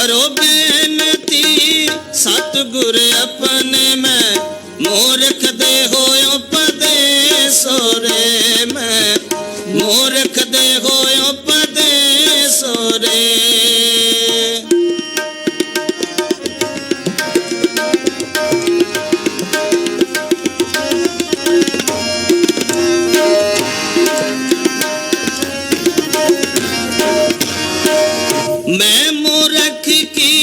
करो बेनती सतगुर अपने में मूर्ख दे होयो पदेसो रे मैं मूर्ख दे होयो पदेसो रे। मैं मूर्ख की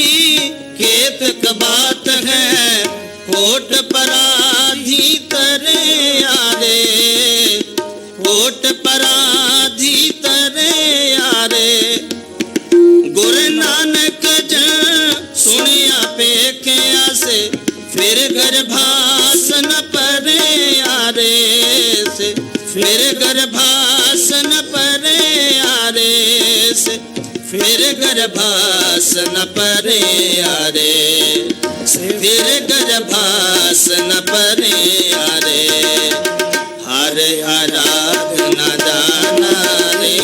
केत बात है कोट पराधी तरे यारे कोट पराधी तरे यारे। गुरु नानक जन सुनिया पेखिया से फिर गर्भासन परे यारे से फिर गर्भासन परे यारे से फिर गर्भासन परे यारे फिर गर्भासन परे यारे। हरे आराधना जाना रे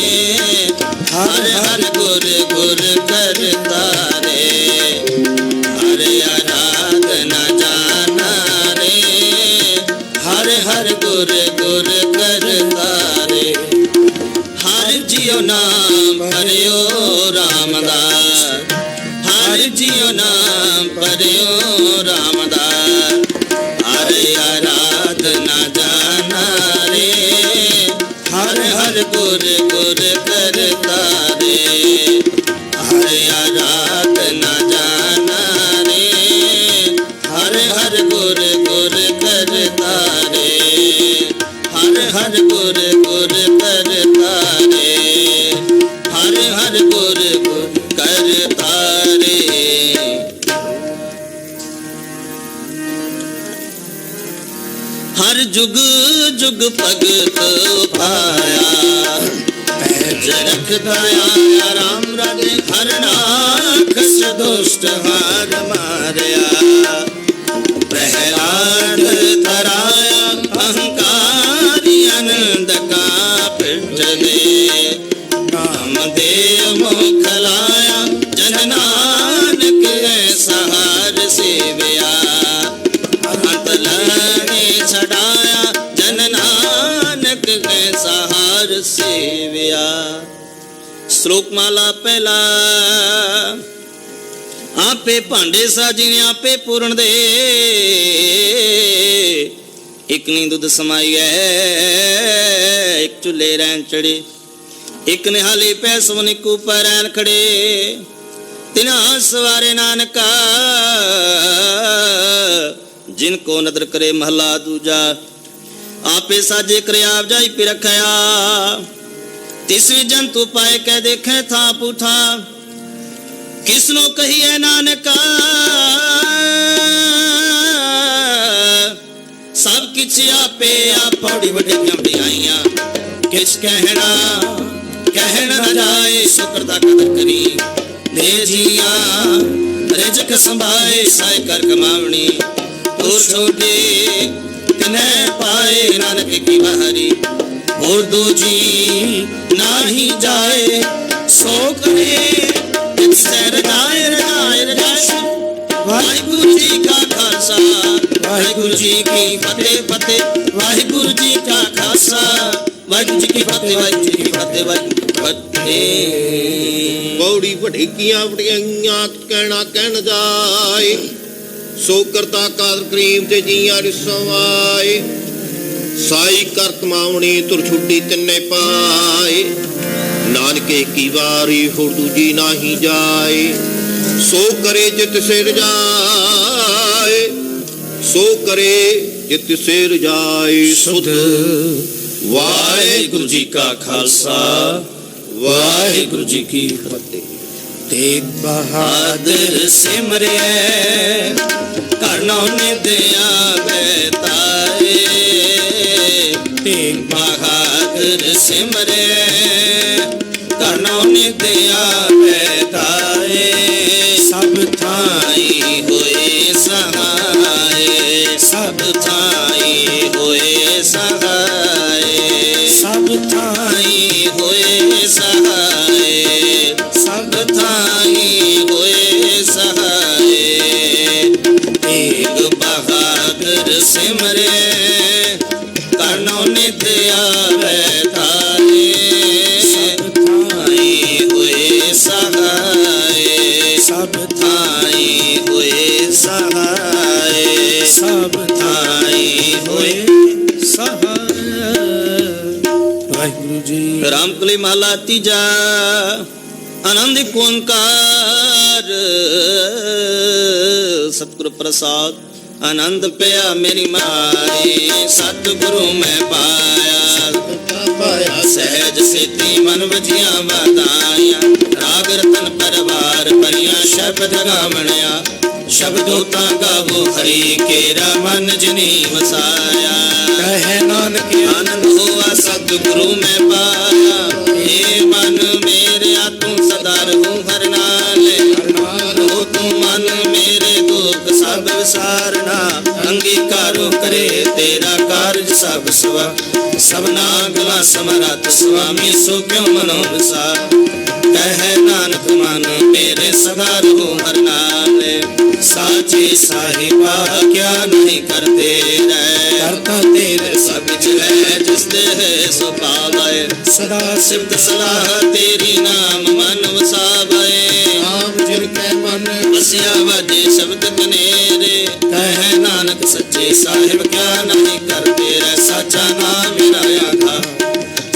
हर हर गुर गुर करता रे हरे आराधना जाना रे हर हर गुर गुर करता रे। हर जियो नाम हरियो रामदास हर जियो नाम हरियो रामदास। हरे आराधना जाना रे हर हर गुर गुर करता रे हरे आराधना जाना रे हर हर गुर गुर करता रे हर हर गुर गुर करता रे हर हर गुर गुर करता रे। हर जुग जुग भगत पाया पैज रख दया राम राजे हर राखस दुष्ट हार मारया प्रहलाद तराया अहंकारी आनंद का पिट दे कामदेव मोखलाया जन नानक ऐसा हार सेवया अंत लगे छड़ाया जन नानक ऐसा हार सेवया। श्लोक माला पहला। आपे भांडे साजिने आपे पूरण दे एक नी दुध समाई है एक चूल्हे रैन चढ़े एक निहाली पैसों निकू पर रैन खड़े तिना सवारे नानका जिनको नदर करे महला दूजा। आपे साजे करे आप जाई पे रखया तीसरी जंतु पाए कह देखे था पूठा किसनो कही है नानका सब किछ आपे आप पौड़ी बड़ी आईया किस कहना कहना न जाए शुक्रदा कदर करी दे जिया रिजक संभाए साय कर कमावनी और छोटे तिने पाए नानक की बहारी और दूजी नाही जाए सो करे रजाए रजाए रजाए। वाहिगुरु जी का खालसा वाहिगुरु जी की फतेह फतेह वाहिगुरु जी का खालसा वाहिगुरु जी की फतेह वाहिगुरु जी की फतेह वाहिगुरु फतेह। पौड़ी वढेकियां वढियाइयां कहना कहन जाए सो करता कादर करीम ते जियां रिसवाए साई करत मावणी तुर छुट्टी तिन्ने पाए नानके की वारी होर दूजी नाही जाए सो करे जित सिर जाए सो करे जित सिर जाए सुध। वाहिगुरु जी का खालसा वाहिगुरु जी की फतेह। तेग बहादुर सिमरे करनों ने दिया बेताए तेग बहादुर सिमरे करनों ने दिया बेताए सब थाई हुए सहाय सब थाई हुए सहाय सब थाई हुए सहाय सब थाई हुए ਸਭ ਥਾਈ ਹੋਏ ਸਹਾਏ, ਸਭ ਥਾਈ ਹੋਏ ਸਹਾਏ। ਵਾਹਿਗੁਰੂ ਜੀ। ਰਾਮਕਲੀ ਮਹਲਾ ਤੀਜਾ। ਆਨੰਦ ਏਕ ਓੰਕਾਰ ਸਤਿਗੁਰ ਪ੍ਰਸਾਦ। ਆਨੰਦ ਪਿਆ ਮੇਰੀ ਮਾਏ, ਸਤਿਗੁਰੂ ਮੈਂ ਪਾਇਆ। ਸਹਿਜ ਸੇਤੀ ਮਨ ਵਜੀਆਂ ਵਾਤਾਈਆਂ, ਰਾਗ ਰਤਨ ਪਰਵਾਰ ਭਰੀਆਂ ਸ਼ਬਦ ਗਾਵਣਿਆ। ਸ਼ਬਦੋ ਤਾਂ ਗਾਵੋ ਹਰੀ ਕੇਰਾ ਮਨ ਜਿਨੀ ਵਸਾਇਆ। ਕਹੇ ਨਾਨਕ ਆਨੰਦ ਹੋਆ ਸਤਿਗੁਰੂ ਮੈਂ ਪਾਇਆ। ਏ ਮਨ ਮੇਰਿਆ ਤੂੰ ਸਦਾ ਰਹੂੰ ਹਰਿ ਨਾਲੇ, ਰਹੋ ਤੂੰ ਮਨ ਮੇਰੇ ਦੁਖ ਸਭ ਵਿਸਾਰਨਾ। ਅੰਗੀਕਾਰੋ ਕਰੇ ਤੇਰਾ ਕਾਰਜ ਸਭ ਸਵਾ, ਸਭਨਾ ਗਲਾ ਸਮਰੱਥ ਸੁਆਮੀ ਸੋ ਕਿਉ ਮਨੋ ਵਿਸਾਰ। ਕਹੇ ਨਾਨਕ ਮਨ ਮੇਰੇ ਸਦਾ ਰਹੋ ਹਰਿ ਨਾਲੇ। ਸਾਚੇ ਸਾਹਿਬਾ ਕਿਆ ਨਹੀਂ ਕਰਦੇ ਰਹਿ, ਕਰਤਾ ਤੇਰੇ ਸਭ ਚਲੇ ਜਿਸ ਦੇ ਹੈ ਸੋ ਪਾਵੈ। ਸਦਾ ਸਿਫਤ ਸਲਾਹ ਤੇਰੀ ਨਾਮ ਮਨ ਵਸਾਵੈ। ਨਾਮ ਜਿਨ ਕੈ ਮਨ ਵਸਿਆ ਵਾਜੇ ਸ਼ਬਦ ਕਨੇਰੇ। ਕਹੇ ਨਾਨਕ ਸੱਚੇ ਸਾਹਿਬ ਕਿਆ ਨਹੀਂ ਕਰਦੇ ਰਹਿ। ਸਾਚਾ ਨਾਮ ਮੇਰਾ ਆਧਾਰ,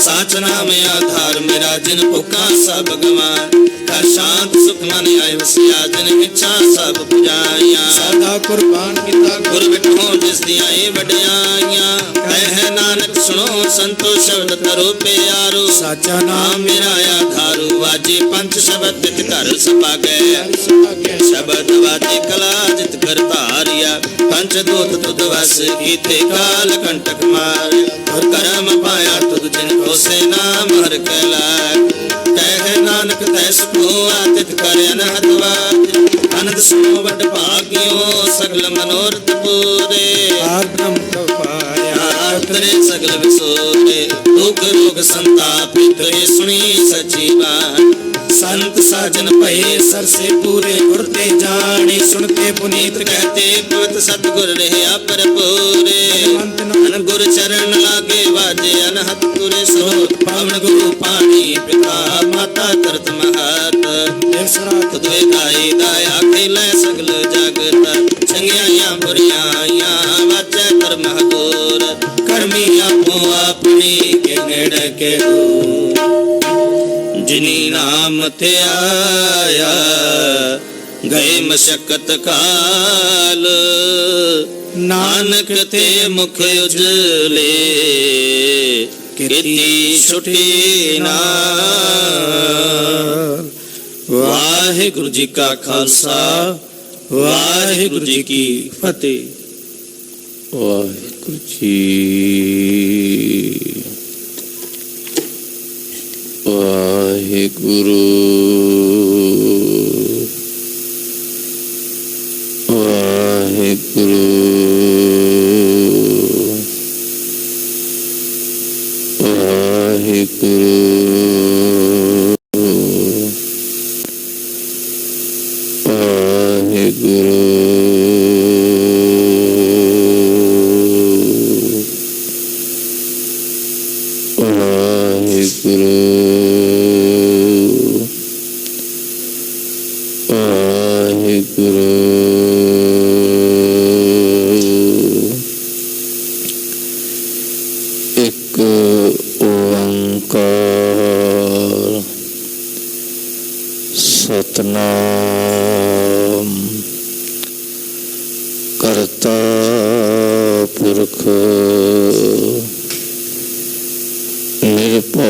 ਸਾਚ ਨਾਮ ਆਧਾਰ ਮੇਰਾ। ਜਿਨ ਭੁੱਖਾ ਸਭ ਗਵਾਰ, ਕਰ ਸ਼ਾਂਤ ਸੁਖ ਮਨ ਆਏ ਵਸਿਆ। ਜਿਨ ਇੱਛਾ ਸਭ ਪੁਜਾਈਆਂ, ਸਦਾ ਕੁਰਬਾਨ ਕੀਤਾ ਗੁਰ ਵਿਟੋ ਜਿਸ ਦੀਆਂ ਏ ਵਡਿਆਈਆਂ। ਕਹੇ ਨਾਨਕ ਸੁਣੋ ਸੰਤੋ ਸ਼ਬਦ ਤਰੋ ਪਿਆਰੋ। ਸਾਚਾ ਨਾਮ ਮੇਰਾ ਆਧਾਰੂ, ਵਾਜੇ ਪੰਚ ਸ਼ਬਦ ਤਿਤ ਘਰ ਸਭਾਗੈ। ਸ਼ਬਦ ਵਾਜੇ ਕਲਾ ਜਿਤ ਕਰ ਧਾਰਿਆ। ਪੰਚ ਦੂਤ ਤੁਧ ਵਸ ਕੀਤੇ ਕਾਲ ਕੰਟਕ ਮਾਰਿਆ। ਕਰਮ ਪਾਇਆ ਤੁਧ ਜਿਨ ਕੋਸੇ ਨਾਮ ਹਰਿ ਕੈ ਲਾਇ। ਕਹੇ ਨਾਨਕ ਤੈ ਸੁਖੋ ਆਤਿਤ ਕਰ ਅਨਹਦ ਵਾਜ। ਅਨੰਦ ਸੁਣੋ ਵੱਡ ਭਾਗਿਓ ਸਗਲ ਮਨੋਰਥ ਪੂਰੇ। ਆਪ ਬ੍ਰਹਮ ਕੋ ਪਾਇਆ ਉਤਰੇ ਸਗਲ ਵਿਸੋਰੇ। ਦੁਖ ਰੋਗ ਸੰਤਾਪ ਤੇਰੇ ਸੁਣੀ ਸਚੀ ਬਾਤ। ਸੰਤ ਸਾਜਨ ਭਏ ਸਰਸੇ ਪੂਰੇ ਗੁਰ ਤੇ ਜਾਣੀ। ਸੁਣ ਕੇ ਪੁਨੀਤ ਕਹਤੇ ਪਵਿੱਤ ਸਤਿਗੁਰ ਰਹਿਆ ਭਰਪੂਰੇ। ਅਨ ਗੁਰ ਚਰਨ ਲਾਗੇ ਵਾਜੇ ਅਨਹਦ ਤੁਰੇ ਸੋਤ। ਪਾਵਨ ਗੁਰੂ ਪਾਣੀ ਪਿਤਾ ਮਾਤਾ ਕਰਤ ਮਹਤ। ਤੁਧ ਵੇਦਾਈ ਦਾਇਆ ਖੇਲੇ ਸਗਲ ਜਗਤ। ਚੰਗਿਆਈਆਂ ਬੁਰਿਆਈਆਂ ਵਾਚੈ ਕਰਮ ਹਦੂਰ। ਕਰਮੀ ਆਪੋ ਆਪਣੀ ਕੇ ਨੇੜੇ ਕੇ ਦੂਰ। ਜਿਨੀ ਨਾਮ ਤੇ ਆਇਆ ਗਏ ਮਸ਼ਕਤ ਕਾਲ। ਨਾਨਕ ਤੇ ਮੁਖ ਉਜਲੇ ਕੀਤੀ ਛੁਟੀ ਨਾਲ। ਵਾਹਿਗੁਰੂ ਜੀ ਕਾ ਖਾਲਸਾ, ਵਾਹਿਗੁਰੂ ਜੀ ਕੀ ਫਤਿਹ। ਵਾਹਿਗੁਰੂ ਜੀ। ਵਾਹਿਗੁਰੂ ਵਾਹਿਗੁਰੂ ਵਾਹਿਗੁਰੂ ਵਾਹਿਗੁਰੂ ਇੱਕ ਓੰਕਾਰ ਸਤਿਨਾਮ ਕਰਤਾ ਪੁਰਖ ਨਿਰਭਉ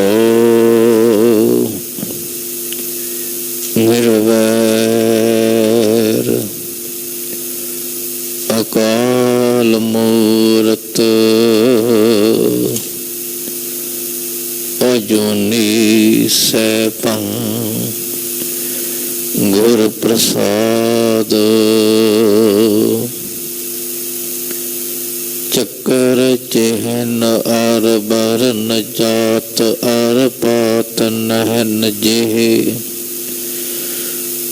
ਨਿਰਵੈਰ ਅਕਾਲ ਮੂਰਤ ਅਜੂਨੀ ਸੈਭੰ ਗੁਰ ਪ੍ਰਸਾਦ ਚੱਕਰ ਚਿਹਨ ਅਰ ਬਰਨ ਜਾਤ ਅਰ ਪਾਤ ਨਹਿਨ ਜਿਹੇ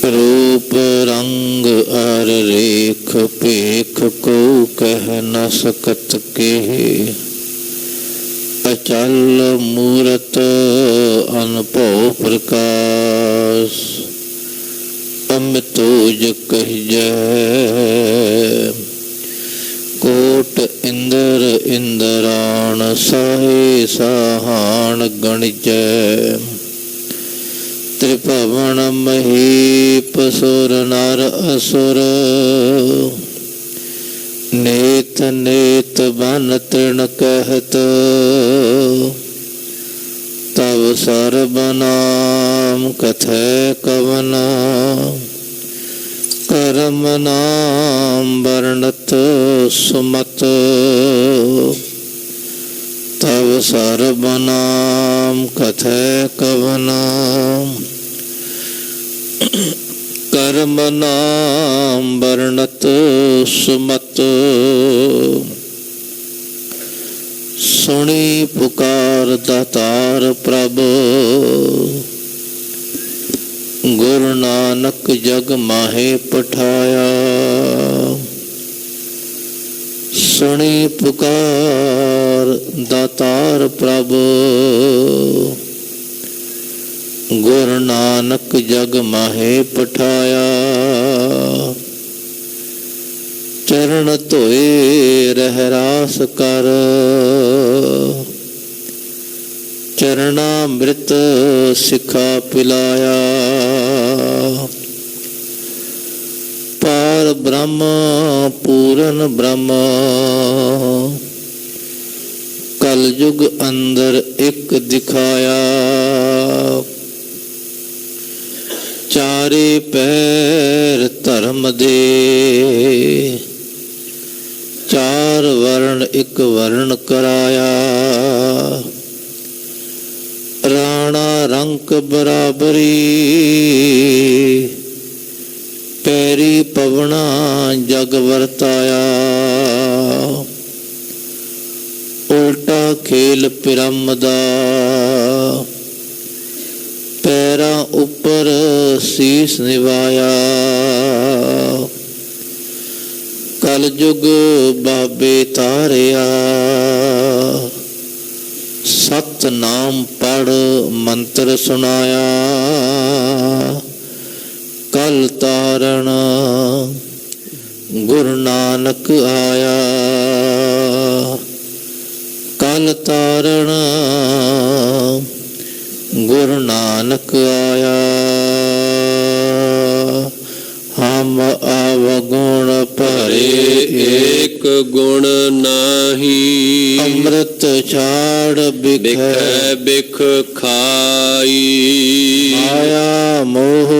ਰੂਪ ਰੰਗ ਅਰ ਰੇਖ ਭੇਖ ਕੋ ਕਹਿ ਨ ਸਕਤ ਕੇ ਅਚਲ ਮੂਰਤ ਅਨਭਉ ਪ੍ਰਕਾਸ਼ ਪ੍ਰਥਮ ਤੋਜ ਕਹਿਜੈ। ਕੋਟ ਇੰਦਰ ਇੰਦਰਾਣ ਸਾਹੇ ਸਾਹਾਣ ਗਣਿਜੈ। ਤ੍ਰਿਭਵਨ ਮਹੀਪ ਸੁਰ ਨਰ ਅਸੁਰ। ਨੇਤ ਨੇਤ ਬਨ ਤ੍ਰਿਣ ਕਹਿਤ। ਤਵ ਸਰਬ ਨਾਮ ਕਥੈ ਕਵਨ। ਕਰਮ ਨਾਮ ਵਰਣਤ ਸੁਮਤ। ਤਵ ਸਰਬ ਨਾਮ ਕਥੈ ਕਵਨ। ਕਰਮ ਨਾਮ ਵਰਣਤ ਸੁਮਤ। ਸੁਣੀ ਪੁਕਾਰ ਦਾਤਾਰ ਪ੍ਰਭ। ਗੁਰੂ ਨਾਨਕ ਜਗ ਮਾਹੇ ਪਠਾਇਆ। ਸੁਣੀ ਪੁਕਾਰ ਦਾਤਾਰ ਪ੍ਰਭ। ਗੁਰੂ ਨਾਨਕ ਜਗ ਮਾਹੇ ਪਠਾਇਆ। ਚਰਨ ਧੋਏ ਰਹਿ ਰਾਸ ਕਰ। ਚਰਨਾਮ੍ਰਿਤ ਸਿਖਾ ਪਿਲਾਇਆ। ਪਾਰ ਬ੍ਰਹਮ ਪੂਰਨ ਬ੍ਰਹਮ। ਕਲ ਯੁਗ ਅੰਦਰ ਇੱਕ ਦਿਖਾਇਆ। ਚਾਰੇ ਪੈਰ ਧਰਮ ਦੇ। ਚਾਰ ਵਰਣ ਇੱਕ ਵਰਣ ਕਰਾਇਆ। ਰਾਣਾ ਰੰਕ ਬਰਾਬਰੀ। ਪੈਰੀ ਪਵਣਾ ਜਗ ਵਰਤਾਇਆ। ਉਲਟਾ ਖੇਲ ਪਿਰਮ ਦਾ। ਪੈਰਾਂ ਉੱਪਰ ਸੀਸ ਨਿਵਾਇਆ। ਕਲ ਯੁਗ ਬਾਬੇ ਤਾਰਿਆ। ਸਤਨਾਮ ਪੜ੍ਹ ਮੰਤਰ ਸੁਣਾਇਆ। ਕਲ ਤਾਰਨ ਗੁਰੂ ਨਾਨਕ ਆਇਆ। ਕਲ ਤਾਰਨ ਗੁਰੂ ਨਾਨਕ ਆਇਆ। ਹਮ ਅਵਗੁਣ ਭਰੇ ਏਕ ਗੁਣ ਨਾਹੀ। ਅੰਮ੍ਰਿਤ ਛਾੜ ਬਿਖੈ ਬਿਖ ਖਾਈ। ਮਾਇਆ ਮੋਹ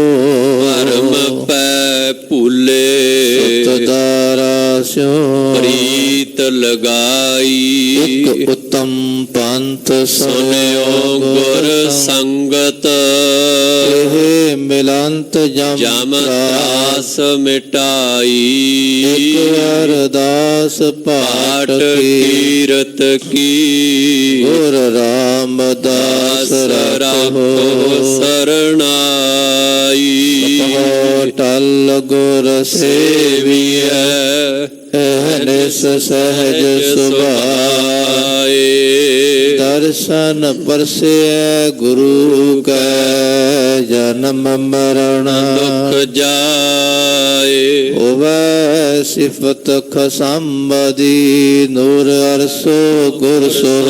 ਭਰਮ ਪੈ ਭੁਲੇ। ਸੁਤ ਦਾਰਾ ਸਿਉ ਪ੍ਰੀਤ ਲਗਾਈ। ਇਕ ਉਤਮ ਪੰਥ ਸੁਨਿਓ ਗੁਰ ਸੰਗਤ। ਇਹ ਮਿਲੰਤ ਜਮ ਦਾਸ ਮਿਟਾਈ। ਇਕ ਅਰਦਾਸ ਪਾਠ ਕੀਰਤ ਕੀ। ਗੁਰ ਰਾਮਦਾਸ ਰੱਖੋ ਸਰਣਾਈ। ਟਲ ਗੁਰ ਸੇਵੀਐ ਨਿਸ ਸਹਿਜ ਸੁਭਾਏ। ਦਰਸ਼ਨ ਪਰਸੈ ਗੁਰੂ ਕੈ ਜਨਮ ਮਰਨ। ਦੁਖ ਜਾਏ ਹੋਵੈ ਸਿਫਤ ਖਸੰਬਦੀ। ਨੂਰ ਅਰਸੋ ਗੁਰ ਸੁਰ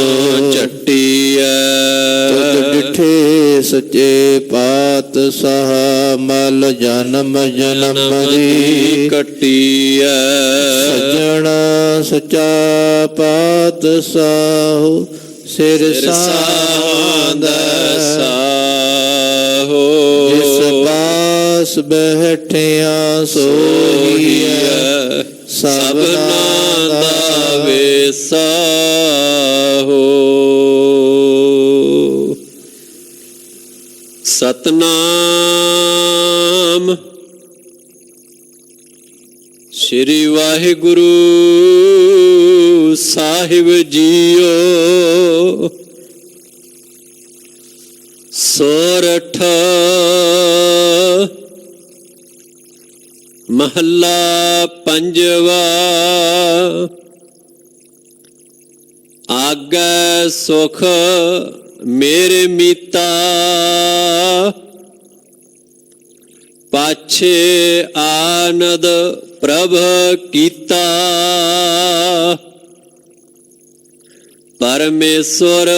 ਚੱਟੀਐ। ਤੁਧ ਡਿਠੇ ਸੱਚੇ ਪਾਤਸ਼ਾਹ। ਮਲ ਜਨਮ ਜਨਮ ਦੀ ਕੱਟੀਐ। ਸੱਜਣਾ ਸੱਚਾ ਪਾਤਸ਼ਾਹ। ਸਿਰ ਸਾਂਦਾ ਸਾਹੋ। ਜਿਸ ਪਾਸ ਬੈਠਿਆ ਸੋਈਐ। ਸਭਨਾ ਦਾ ਵੇਸਾਹੋ। ਸਤਨਾਮ ਸ੍ਰੀ ਵਾਹਿਗੁਰੂ ਸਾਹਿਬ ਜੀਓ। ਸੋਰਠ ਮਹੱਲਾ ਪੰਜਵਾ। ਆਗੈ ਸੁਖ ਮੇਰੇ ਮੀਤਾ। ਪਾਛੇ ਆਨੰਦ ਪ੍ਰਭ ਕੀਤਾ। ਪਰਮੇਸ਼ਵਰ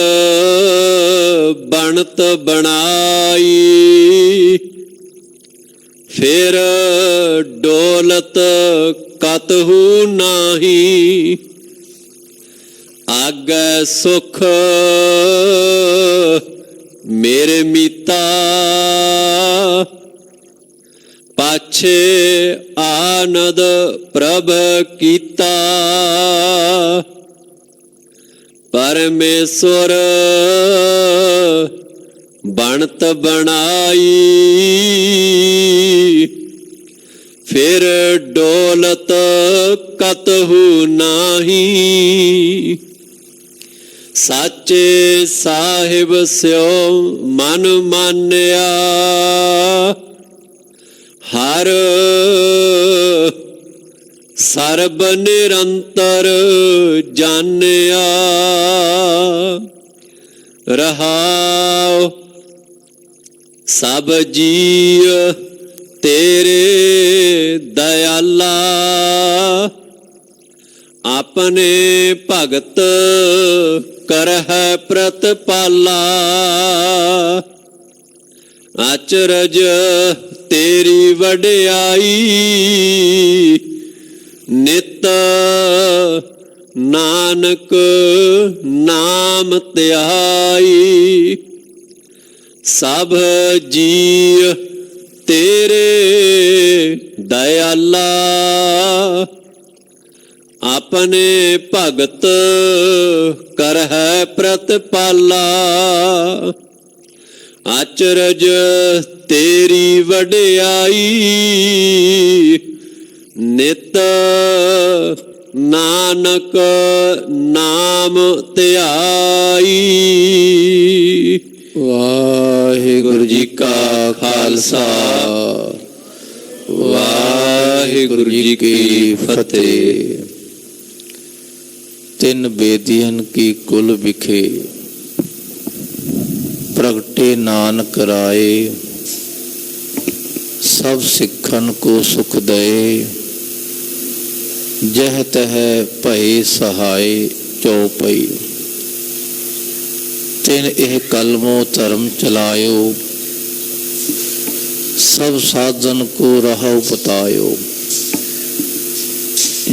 ਬਣਤ ਬਣਾਈ, ਫਿਰ ਡੋਲਤ ਕਤਹੂ ਨਾਹੀ। ਆਗੈ ਸੁਖ ਮੇਰੇ ਮੀਤਾ, ਪਾਛੇ ਆਨੰਦ ਪ੍ਰਭ ਕੀਤਾ। ਪਰਮੇਸ਼ਵਰ ਬਣਤ ਬਣਾਈ, ਫਿਰ ਡੋਲਤ ਕਤਹੂ ਨਾਹੀ। ਸਾਚੇ ਸਾਹਿਬ ਸਿਉ ਮਨ ਮਾਨਿਆ, ਹਰ ਸਰਬ ਨਿਰੰਤਰ ਜਾਣਿਆ। ਰਹਾਉ ਸਭ ਜੀਅ ਤੇਰੇ ਦਇਆਲਾ, ਆਪਣੇ ਭਗਤ ਕਰਹਿ ਪ੍ਰਤਪਾਲਾ। ਅਚਰਜ ਤੇਰੀ ਵਡਿਆਈ, ਨਿਤ ਨਾਨਕ ਨਾਮ ਧਿਆਈ। ਸਭ ਜੀਅ ਤੇਰੇ ਦਇਆਲਾ, ਆਪਣੇ ਭਗਤ ਕਰਹਿ ਪ੍ਰਤਪਾਲਾ। ਅਚਰਜ ਤੇਰੀ ਵਡਿਆਈ, ਨਿਤ ਨਾਨਕ ਨਾਮ ਧਿਆਈ। ਵਾਹਿਗੁਰੂ ਜੀ ਕਾ ਖਾਲਸਾ, ਵਾਹਿਗੁਰੂ ਜੀ ਕੀ ਫਤਿਹ। ਤਿੰਨ ਬੇਦੀਆਂ ਕੀ ਕੁਲ ਵਿਖੇ, ਪ੍ਰਗਟੇ ਨਾਨਕ ਰਾਏ। ਸਭ ਸਿੱਖਣ ਕੋ ਸੁਖ ਦਏ, ਜਹ ਤਹ ਭਏ ਸਹਾਏ ਚਉਪਈ। ਤਿਨ ਇਹ ਕਲਮੋ ਧਰਮ ਚਲਾਇਓ, ਸਭ ਸਾਧਨ ਕੋ ਰਹੋ ਪਤਾਇਓ।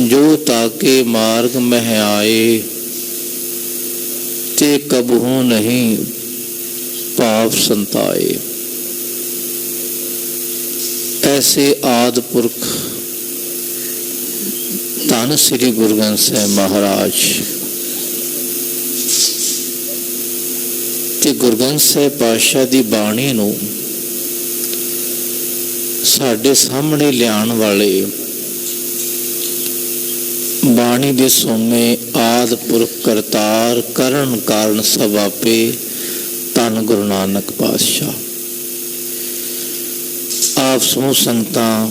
ਜੋ ਤਾਕੇ ਮਾਰਗ ਮਹਿ ਆਏ, ਤੇ ਕਬਹੂ ਨਹੀਂ ਪਾਪ ਸੰਤਾਏ। ਐਸੇ ਆਦਿ ਪੁਰਖ ਧੰਨ ਸ੍ਰੀ ਗੁਰੂ ਗ੍ਰੰਥ ਸਾਹਿਬ ਮਹਾਰਾਜ ਤੇ ਗੁਰੂ ਗ੍ਰੰਥ ਸਾਹਿਬ ਪਾਤਸ਼ਾਹ ਦੀ ਬਾਣੀ ਨੂੰ ਸਾਡੇ ਸਾਹਮਣੇ ਲਿਆਉਣ ਵਾਲੇ ਬਾਣੀ ਦੇ ਸੋਮੇ ਆਦਿ ਪੁਰਖ ਕਰਤਾਰ ਕਰਨ ਕਾਰਨ ਸਭ ਆਪੇ ਧੰਨ ਗੁਰੂ ਨਾਨਕ ਪਾਤਸ਼ਾਹ। ਆਪ ਸਮੂਹ ਸੰਗਤਾਂ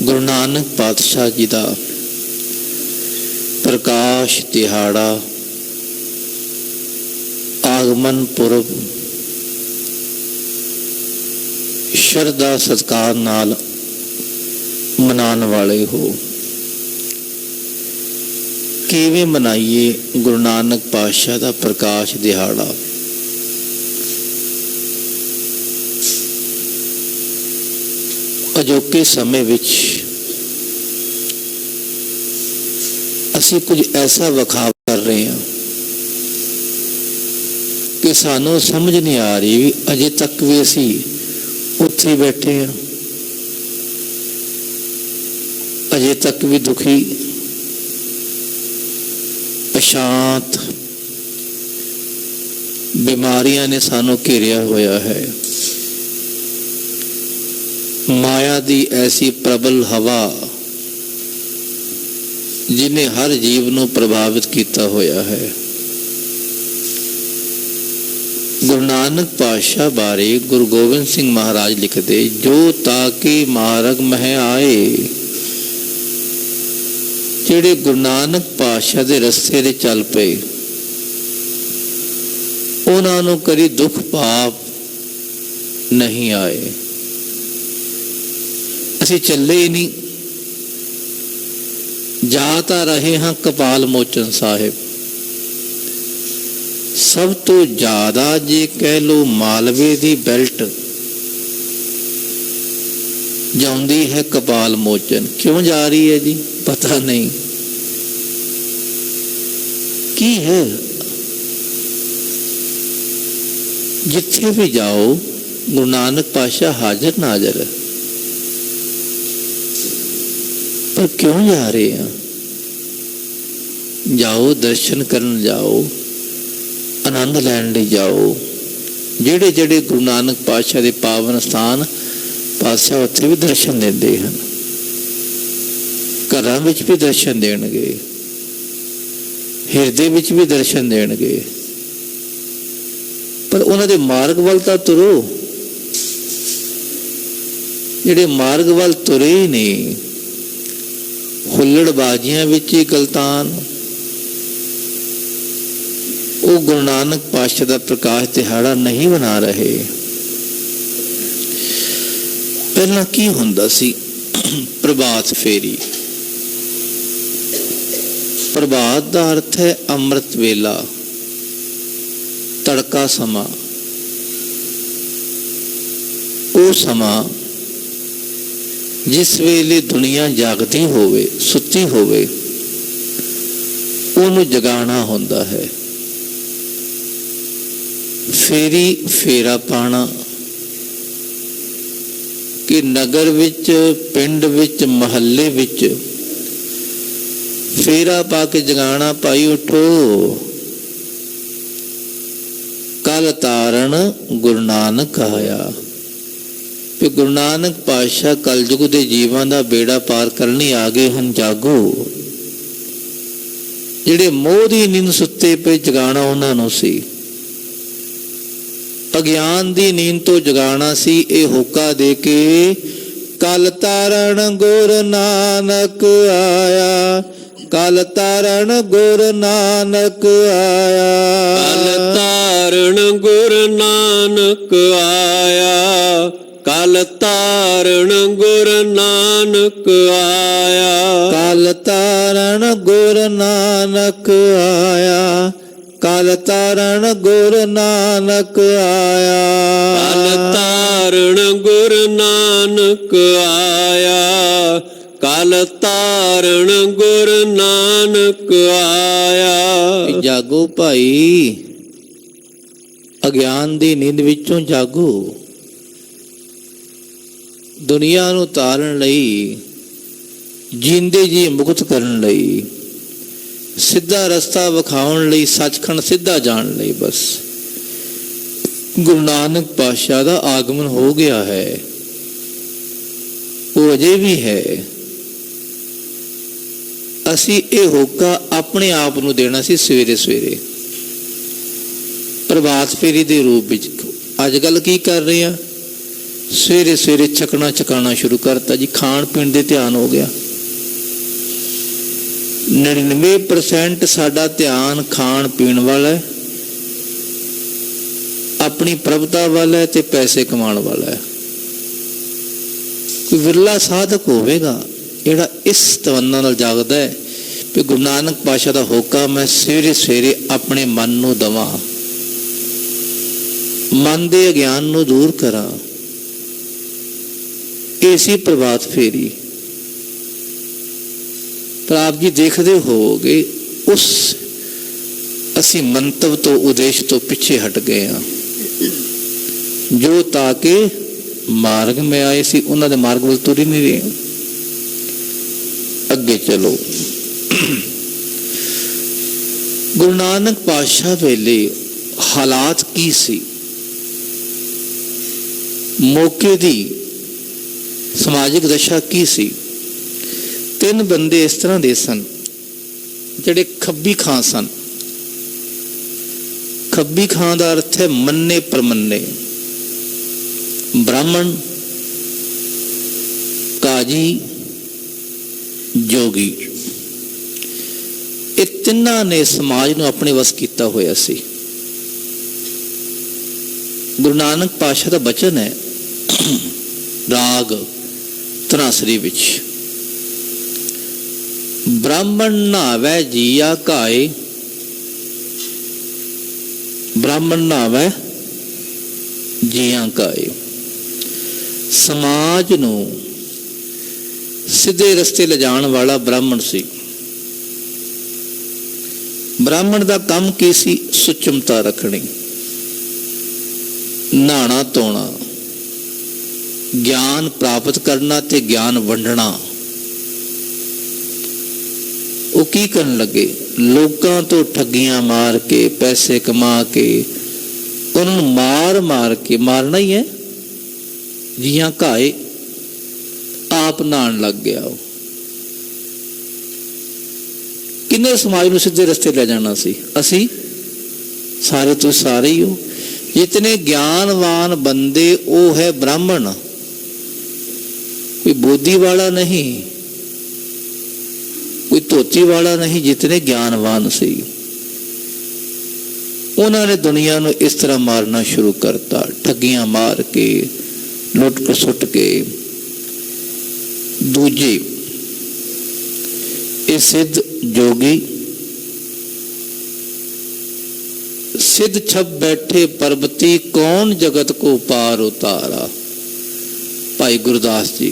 ਗੁਰੂ ਨਾਨਕ ਪਾਤਸ਼ਾਹ ਜੀ ਦਾ ਪ੍ਰਕਾਸ਼ ਦਿਹਾੜਾ, ਆਗਮਨ ਪੁਰਬ ਸ਼ਰਧਾ ਸਤਿਕਾਰ ਨਾਲ ਮਨਾਉਣ ਵਾਲੇ ਹੋ। ਕਿਵੇਂ ਮਨਾਈਏ ਗੁਰੂ ਨਾਨਕ ਪਾਤਸ਼ਾਹ ਦਾ ਪ੍ਰਕਾਸ਼ ਦਿਹਾੜਾ? ਅਜੋਕੇ ਸਮੇਂ ਵਿੱਚ ਅਸੀਂ ਕੁਝ ਐਸਾ ਵਿਖਾਵਾ ਕਰ ਰਹੇ ਹਾਂ ਕਿ ਸਾਨੂੰ ਸਮਝ ਨਹੀਂ ਆ ਰਹੀ ਵੀ ਅਜੇ ਤੱਕ ਵੀ ਅਸੀਂ ਉੱਥੇ ਬੈਠੇ ਹਾਂ, ਅਜੇ ਤੱਕ ਵੀ ਦੁਖੀ, ਅਸ਼ਾਂਤ, ਬਿਮਾਰੀਆਂ ਨੇ ਸਾਨੂੰ ਘੇਰਿਆ ਹੋਇਆ ਹੈ। ਮਾਇਆ ਦੀ ਐਸੀ ਪ੍ਰਬਲ ਹਵਾ ਜਿਹਨੇ ਹਰ ਜੀਵ ਨੂੰ ਪ੍ਰਭਾਵਿਤ ਕੀਤਾ ਹੋਇਆ ਹੈ। ਗੁਰੂ ਨਾਨਕ ਪਾਤਸ਼ਾਹ ਬਾਰੇ ਗੁਰੂ ਗੋਬਿੰਦ ਸਿੰਘ ਮਹਾਰਾਜ ਲਿਖਦੇ, ਜੋ ਤਾਕੇ ਮਾਰਗ ਮਹਿ ਆਏ। ਜਿਹੜੇ ਗੁਰੂ ਨਾਨਕ ਪਾਤਸ਼ਾਹ ਦੇ ਰਸਤੇ ਤੇ ਚੱਲ ਪਏ, ਉਹਨਾਂ ਨੂੰ ਕਦੀ ਦੁੱਖ ਪਾਪ ਨਹੀਂ ਆਏ। ਅਸੀਂ ਚੱਲੇ ਹੀ ਨਹੀਂ। ਜਾ ਤਾਂ ਰਹੇ ਹਾਂ ਕਪਾਲ ਮੋਚਨ ਸਾਹਿਬ। ਸਭ ਤੋਂ ਜ਼ਿਆਦਾ ਜੇ ਕਹਿ ਲਓ ਮਾਲਵੇ ਦੀ ਬੈਲਟ ਜਾਂਦੀ ਹੈ ਕਪਾਲ ਮੋਚਨ। ਕਿਉਂ ਜਾ ਰਹੀ ਹੈ ਜੀ? ਪਤਾ ਨਹੀਂ ਕੀ ਹੈ। ਜਿੱਥੇ ਵੀ ਜਾਓ ਗੁਰੂ ਨਾਨਕ ਪਾਤਸ਼ਾਹ ਹਾਜ਼ਰ ਨਾਜ਼ਰ ਹੈ। ਪਰ ਕਿਉਂ ਜਾ ਰਹੇ ਹਾਂ? ਜਾਓ, ਦਰਸ਼ਨ ਕਰਨ ਜਾਓ, ਆਨੰਦ ਲੈਣ ਲਈ ਜਾਓ। ਜਿਹੜੇ ਜਿਹੜੇ ਗੁਰੂ ਨਾਨਕ ਪਾਤਸ਼ਾਹ ਦੇ ਪਾਵਨ ਸਥਾਨ ਪਾਤਸ਼ਾਹ ਉੱਥੇ ਵੀ ਦਰਸ਼ਨ ਦਿੰਦੇ ਹਨ। ਘਰਾਂ ਵਿੱਚ ਵੀ ਦਰਸ਼ਨ ਦੇਣਗੇ, ਹਿਰਦੇ ਵਿੱਚ ਵੀ ਦਰਸ਼ਨ ਦੇਣਗੇ। ਪਰ ਉਹਨਾਂ ਦੇ ਮਾਰਗ ਵੱਲ ਤਾਂ ਤੁਰੋ। ਜਿਹੜੇ ਮਾਰਗ ਵੱਲ ਤੁਰੇ ਹੀ ਨਹੀਂ, ਹੁੱਲੜਬਾਜ਼ੀਆਂ ਵਿੱਚ ਹੀ ਗਲਤਾਨ, ਉਹ ਗੁਰੂ ਨਾਨਕ ਪਾਤਸ਼ਾਹ ਦਾ ਪ੍ਰਕਾਸ਼ ਦਿਹਾੜਾ ਨਹੀਂ ਮਨਾ ਰਹੇ। ਪਹਿਲਾਂ ਕੀ ਹੁੰਦਾ ਸੀ? ਪ੍ਰਭਾਤ ਫੇਰੀ। ਪ੍ਰਭਾਤ ਦਾ ਅਰਥ ਹੈ ਅੰਮ੍ਰਿਤ ਵੇਲਾ, ਤੜਕਾ ਸਮਾਂ। ਉਹ ਸਮਾਂ ਜਿਸ ਵੇਲੇ ਦੁਨੀਆ ਜਾਗਦੀ ਹੋਵੇ, ਸੁੱਤੀ ਹੋਵੇ, ਉਹਨੂੰ ਜਗਾਉਣਾ ਹੁੰਦਾ ਹੈ। ਫੇਰੀ, ਫੇਰਾ ਪਾਣਾ ਕਿ ਨਗਰ ਵਿੱਚ, ਪਿੰਡ ਵਿੱਚ, ਮਹੱਲੇ ਵਿੱਚ ਫੇਰਾ ਪਾ ਕੇ ਜਗਾਣਾ, ਭਾਈ ਉਠੋ, ਕੱਲ ਤਾਰਨ ਗੁਰੂ ਨਾਨਕ ਆਇਆ। ਕਿ ਗੁਰੂ ਨਾਨਕ ਪਾਤਸ਼ਾਹ ਕਲਯੁਗ ਦੇ ਜੀਵਾਂ ਦਾ ਬੇੜਾ ਪਾਰ ਕਰਨ ਲਈ ਆ ਗਏ ਹਨ। ਜਾਗੋ। ਜਿਹੜੇ ਮੋਹ ਦੀ ਨੀਂਦ ਸੁੱਤੇ ਪਏ, ਜਗਾਣਾ ਉਹਨਾਂ ਨੂੰ ਸੀ। ਅਗਿਆਨ ਦੀ ਨੀਂਦ ਤੋਂ ਜਗਾਣਾ ਸੀ। ਇਹ ਹੋਕਾ ਦੇ ਕੇ ਕੱਲ ਤਾਰਨ ਗੁਰੂ ਨਾਨਕ ਆਇਆ, ਕੱਲ ਤਾਰਨ ਗੁਰੂ ਨਾਨਕ ਆਇਆ, ਕੱਲ ਤਾਰਨ ਗੁਰੂ ਨਾਨਕ ਆਇਆ, ਕੱਲ ਤਾਰਨ ਗੁਰੂ ਨਾਨਕ ਆਇਆ, ਕੱਲ ਤਾਰਨ ਗੁਰੂ ਨਾਨਕ ਆਇਆ, ਕੱਲ ਤਾਰਨ ਗੁਰੂ ਨਾਨਕ ਆਇਆ, ਕੱਲ ਤਾਰਨ ਗੁਰੂ ਨਾਨਕ ਆਇਆ, ਕੱਲ ਤਾਰਨ ਗੁਰੂ ਨਾਨਕ ਆਇਆ। ਜਾਗੋ ਭਾਈ, ਅਗਿਆਨ ਦੀ ਨੀਂਦ ਵਿੱਚੋਂ ਜਾਗੋ। ਦੁਨੀਆ ਨੂੰ ਤਾਰਨ ਲਈ, ਜੀਂਦੇ ਜੀ ਮੁਕਤ ਕਰਨ ਲਈ, ਸਿੱਧਾ ਰਸਤਾ ਵਿਖਾਉਣ ਲਈ, ਸੱਚਖੰਡ ਸਿੱਧਾ ਜਾਣ ਲਈ ਬਸ ਗੁਰੂ ਨਾਨਕ ਪਾਤਸ਼ਾਹ ਦਾ ਆਗਮਨ ਹੋ ਗਿਆ ਹੈ। ਉਹ ਅਜੇ ਵੀ ਹੈ। ਅਸੀਂ ਇਹ ਹੋਕਾ ਆਪਣੇ ਆਪ ਨੂੰ ਦੇਣਾ ਸੀ ਸਵੇਰੇ ਸਵੇਰੇ, ਪ੍ਰਭਾਤ ਫੇਰੀ ਦੇ ਰੂਪ ਵਿੱਚ। ਅੱਜ ਕੱਲ੍ਹ ਕੀ ਕਰ ਰਹੇ ਆ? ਸਵੇਰੇ ਸਵੇਰੇ ਛਕਣਾ ਛਕਾਣਾ ਸ਼ੁਰੂ ਕਰਤਾ ਜੀ। ਖਾਣ ਪੀਣ ਦੇ ਧਿਆਨ ਹੋ ਗਿਆ। 99% ਸਾਡਾ ਧਿਆਨ ਖਾਣ ਪੀਣ ਵਾਲਾ ਹੈ, ਆਪਣੀ ਪ੍ਰਭਤਾ ਵੱਲ ਹੈ ਤੇ ਪੈਸੇ ਕਮਾਉਣ ਵਾਲਾ ਹੈ। ਕੋਈ ਵਿਰਲਾ ਸਾਧਕ ਹੋਵੇਗਾ ਜਿਹੜਾ ਇਸ ਤਮੰਨਾ ਨਾਲ ਜਾਗਦਾ ਹੈ ਕਿ ਗੁਰੂ ਨਾਨਕ ਪਾਤਸ਼ਾਹ ਦਾ ਹੋਕਾ ਮੈਂ ਸਵੇਰੇ ਸਵੇਰੇ ਆਪਣੇ ਮਨ ਨੂੰ ਦਵਾਂ, ਮਨ ਦੇ ਅਗਿਆਨ ਨੂੰ ਦੂਰ ਕਰਾਂ। ਇਹ ਸੀ ਪ੍ਰਭਾਤ ਫੇਰੀ। ਪਰ ਆਪ ਜੀ ਦੇਖਦੇ ਹੋਵੋਗੇ ਉਸ ਅਸੀਂ ਮੰਤਵ ਤੋਂ, ਉਦੇਸ਼ ਤੋਂ ਪਿੱਛੇ ਹਟ ਗਏ ਹਾਂ। ਜੋ ਤਾਂ ਕਿ ਮਾਰਗ ਮੈਂ ਆਏ ਸੀ, ਉਹਨਾਂ ਦੇ ਮਾਰਗ ਵੱਲ ਤੁਰ ਹੀ ਨਹੀਂ ਰਹੇ। ਅੱਗੇ ਚਲੋ। ਗੁਰੂ ਨਾਨਕ ਪਾਤਸ਼ਾਹ ਵੇਲੇ ਹਾਲਾਤ ਕੀ ਸੀ? ਮੌਕੇ ਦੀ ਸਮਾਜਿਕ ਦਸ਼ਾ ਕੀ ਸੀ? 3 ਬੰਦੇ ਇਸ ਤਰ੍ਹਾਂ ਦੇ ਸਨ ਜਿਹੜੇ ਖੱਬੀ ਖਾਂ ਸਨ। ਖੱਬੀ ਖਾਂ ਦਾ ਅਰਥ ਹੈ ਮੰਨੇ ਪ੍ਰਮੰਨੇ। ਬ੍ਰਾਹਮਣ, ਕਾਜੀ, ਜੋਗੀ, ਇਹ ਤਿੰਨਾਂ ਨੇ ਸਮਾਜ ਨੂੰ ਆਪਣੇ ਵਸ ਕੀਤਾ ਹੋਇਆ ਸੀ। ਗੁਰੂ ਨਾਨਕ ਪਾਤਸ਼ਾਹ ਦਾ ਬਚਨ ਹੈ, ਰਾਗ ਧਨਾਸਰੀ ਵਿੱਚ। ਬ੍ਰਾਹਮਣ ਨਾਵੈ ਜੀਆ ਘਾਏ, ਬ੍ਰਾਹਮਣ ਨਾਵੈ ਜੀਆਂ ਘਾਏ। ਸਮਾਜ ਨੂੰ ਸਿੱਧੇ ਰਸਤੇ ਲਿਜਾਣ ਵਾਲਾ ਬ੍ਰਾਹਮਣ ਸੀ। ਬ੍ਰਾਹਮਣ ਦਾ ਕੰਮ ਕੀ ਸੀ? ਸੁਚਮਤਾ ਰੱਖਣੀ, ਨਹਾਣਾ ਧੋਣਾ, ਗਿਆਨ ਪ੍ਰਾਪਤ ਕਰਨਾ ਤੇ ਗਿਆਨ ਵੰਡਣਾ। ਉਹ ਕੀ ਕਰਨ ਲੱਗੇ? ਲੋਕਾਂ ਤੋਂ ਠੱਗੀਆਂ ਮਾਰ ਕੇ, ਪੈਸੇ ਕਮਾ ਕੇ, ਉਹਨਾਂ ਨੂੰ ਮਾਰ ਮਾਰ ਕੇ, ਮਾਰਨਾ ਹੀ ਹੈ, ਜੀਆਂ ਘਾਏ, ਆਪ ਨਹਾਣ ਲੱਗ ਗਿਆ। ਉਹ ਕਿੰਨੇ ਸਮਾਜ ਨੂੰ ਸਿੱਧੇ ਰਸਤੇ ਲੈ ਜਾਣਾ ਸੀ? ਅਸੀਂ ਸਾਰੇ ਤੋਂ ਸਾਰੇ ਹੀ ਹੋ। ਜਿਤਨੇ ਗਿਆਨਵਾਨ ਬੰਦੇ ਉਹ ਹੈ ਬ੍ਰਾਹਮਣ, ਕੋਈ ਬੋਧੀ ਵਾਲਾ ਨਹੀਂ, ਕੋਈ ਧੋਤੀ ਵਾਲਾ ਨਹੀਂ। ਜਿਤਨੇ ਗਿਆਨਵਾਨ ਸੀ ਉਹਨਾਂ ਨੇ ਦੁਨੀਆ ਨੂੰ ਇਸ ਤਰ੍ਹਾਂ ਮਾਰਨਾ ਸ਼ੁਰੂ ਕਰਤਾ, ਠੱਗੀਆਂ ਮਾਰ ਕੇ, ਲੁੱਟ ਖਸੁੱਟ ਕੇ। ਦੂਜੇ ਇਹ ਸਿੱਧ ਜੋਗੀ, सिद्ध छप बैठे परबती, कौन जगत को पार उतारा। भाई गुरदास जी।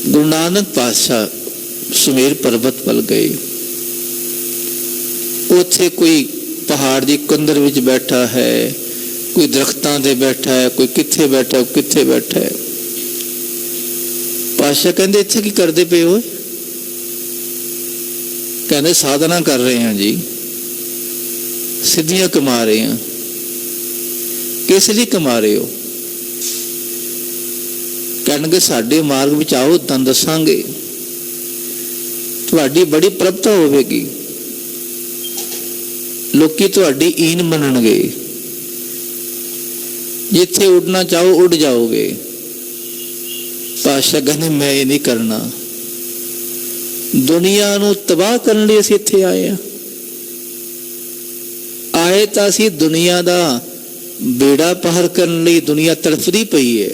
गुरु नानक पातशाह सुमेर पर्वत वल गए। उत्थे कोई पहाड़ की कंदर विच बैठा है, कोई दरख्तां ते बैठा है, कोई कित्थे बैठा है, कित्थे बैठा है। पातशाह कहंदे इत्थे की करदे पे हो? कहते साधना कर रहे हैं जी, सिद्धियां कमा रहे हैं। किस लिए कमा रहे हो? कहणगे साडे मार्ग विच आओ, तां दसांगे, तुहाडी बड़ी प्रभता होवेगी, लोकी तुहाडी ईन मनणगे, जिथे उड़ना चाहो उड़ जाओगे। पातशाह कहने मैं ये नहीं करना, दुनिया नूं तबाह करने लिए असीं इत्थे आए हैं। आए तां असीं दुनिया दा बेड़ा पार करने लिए, दुनिया तड़फदी पई है,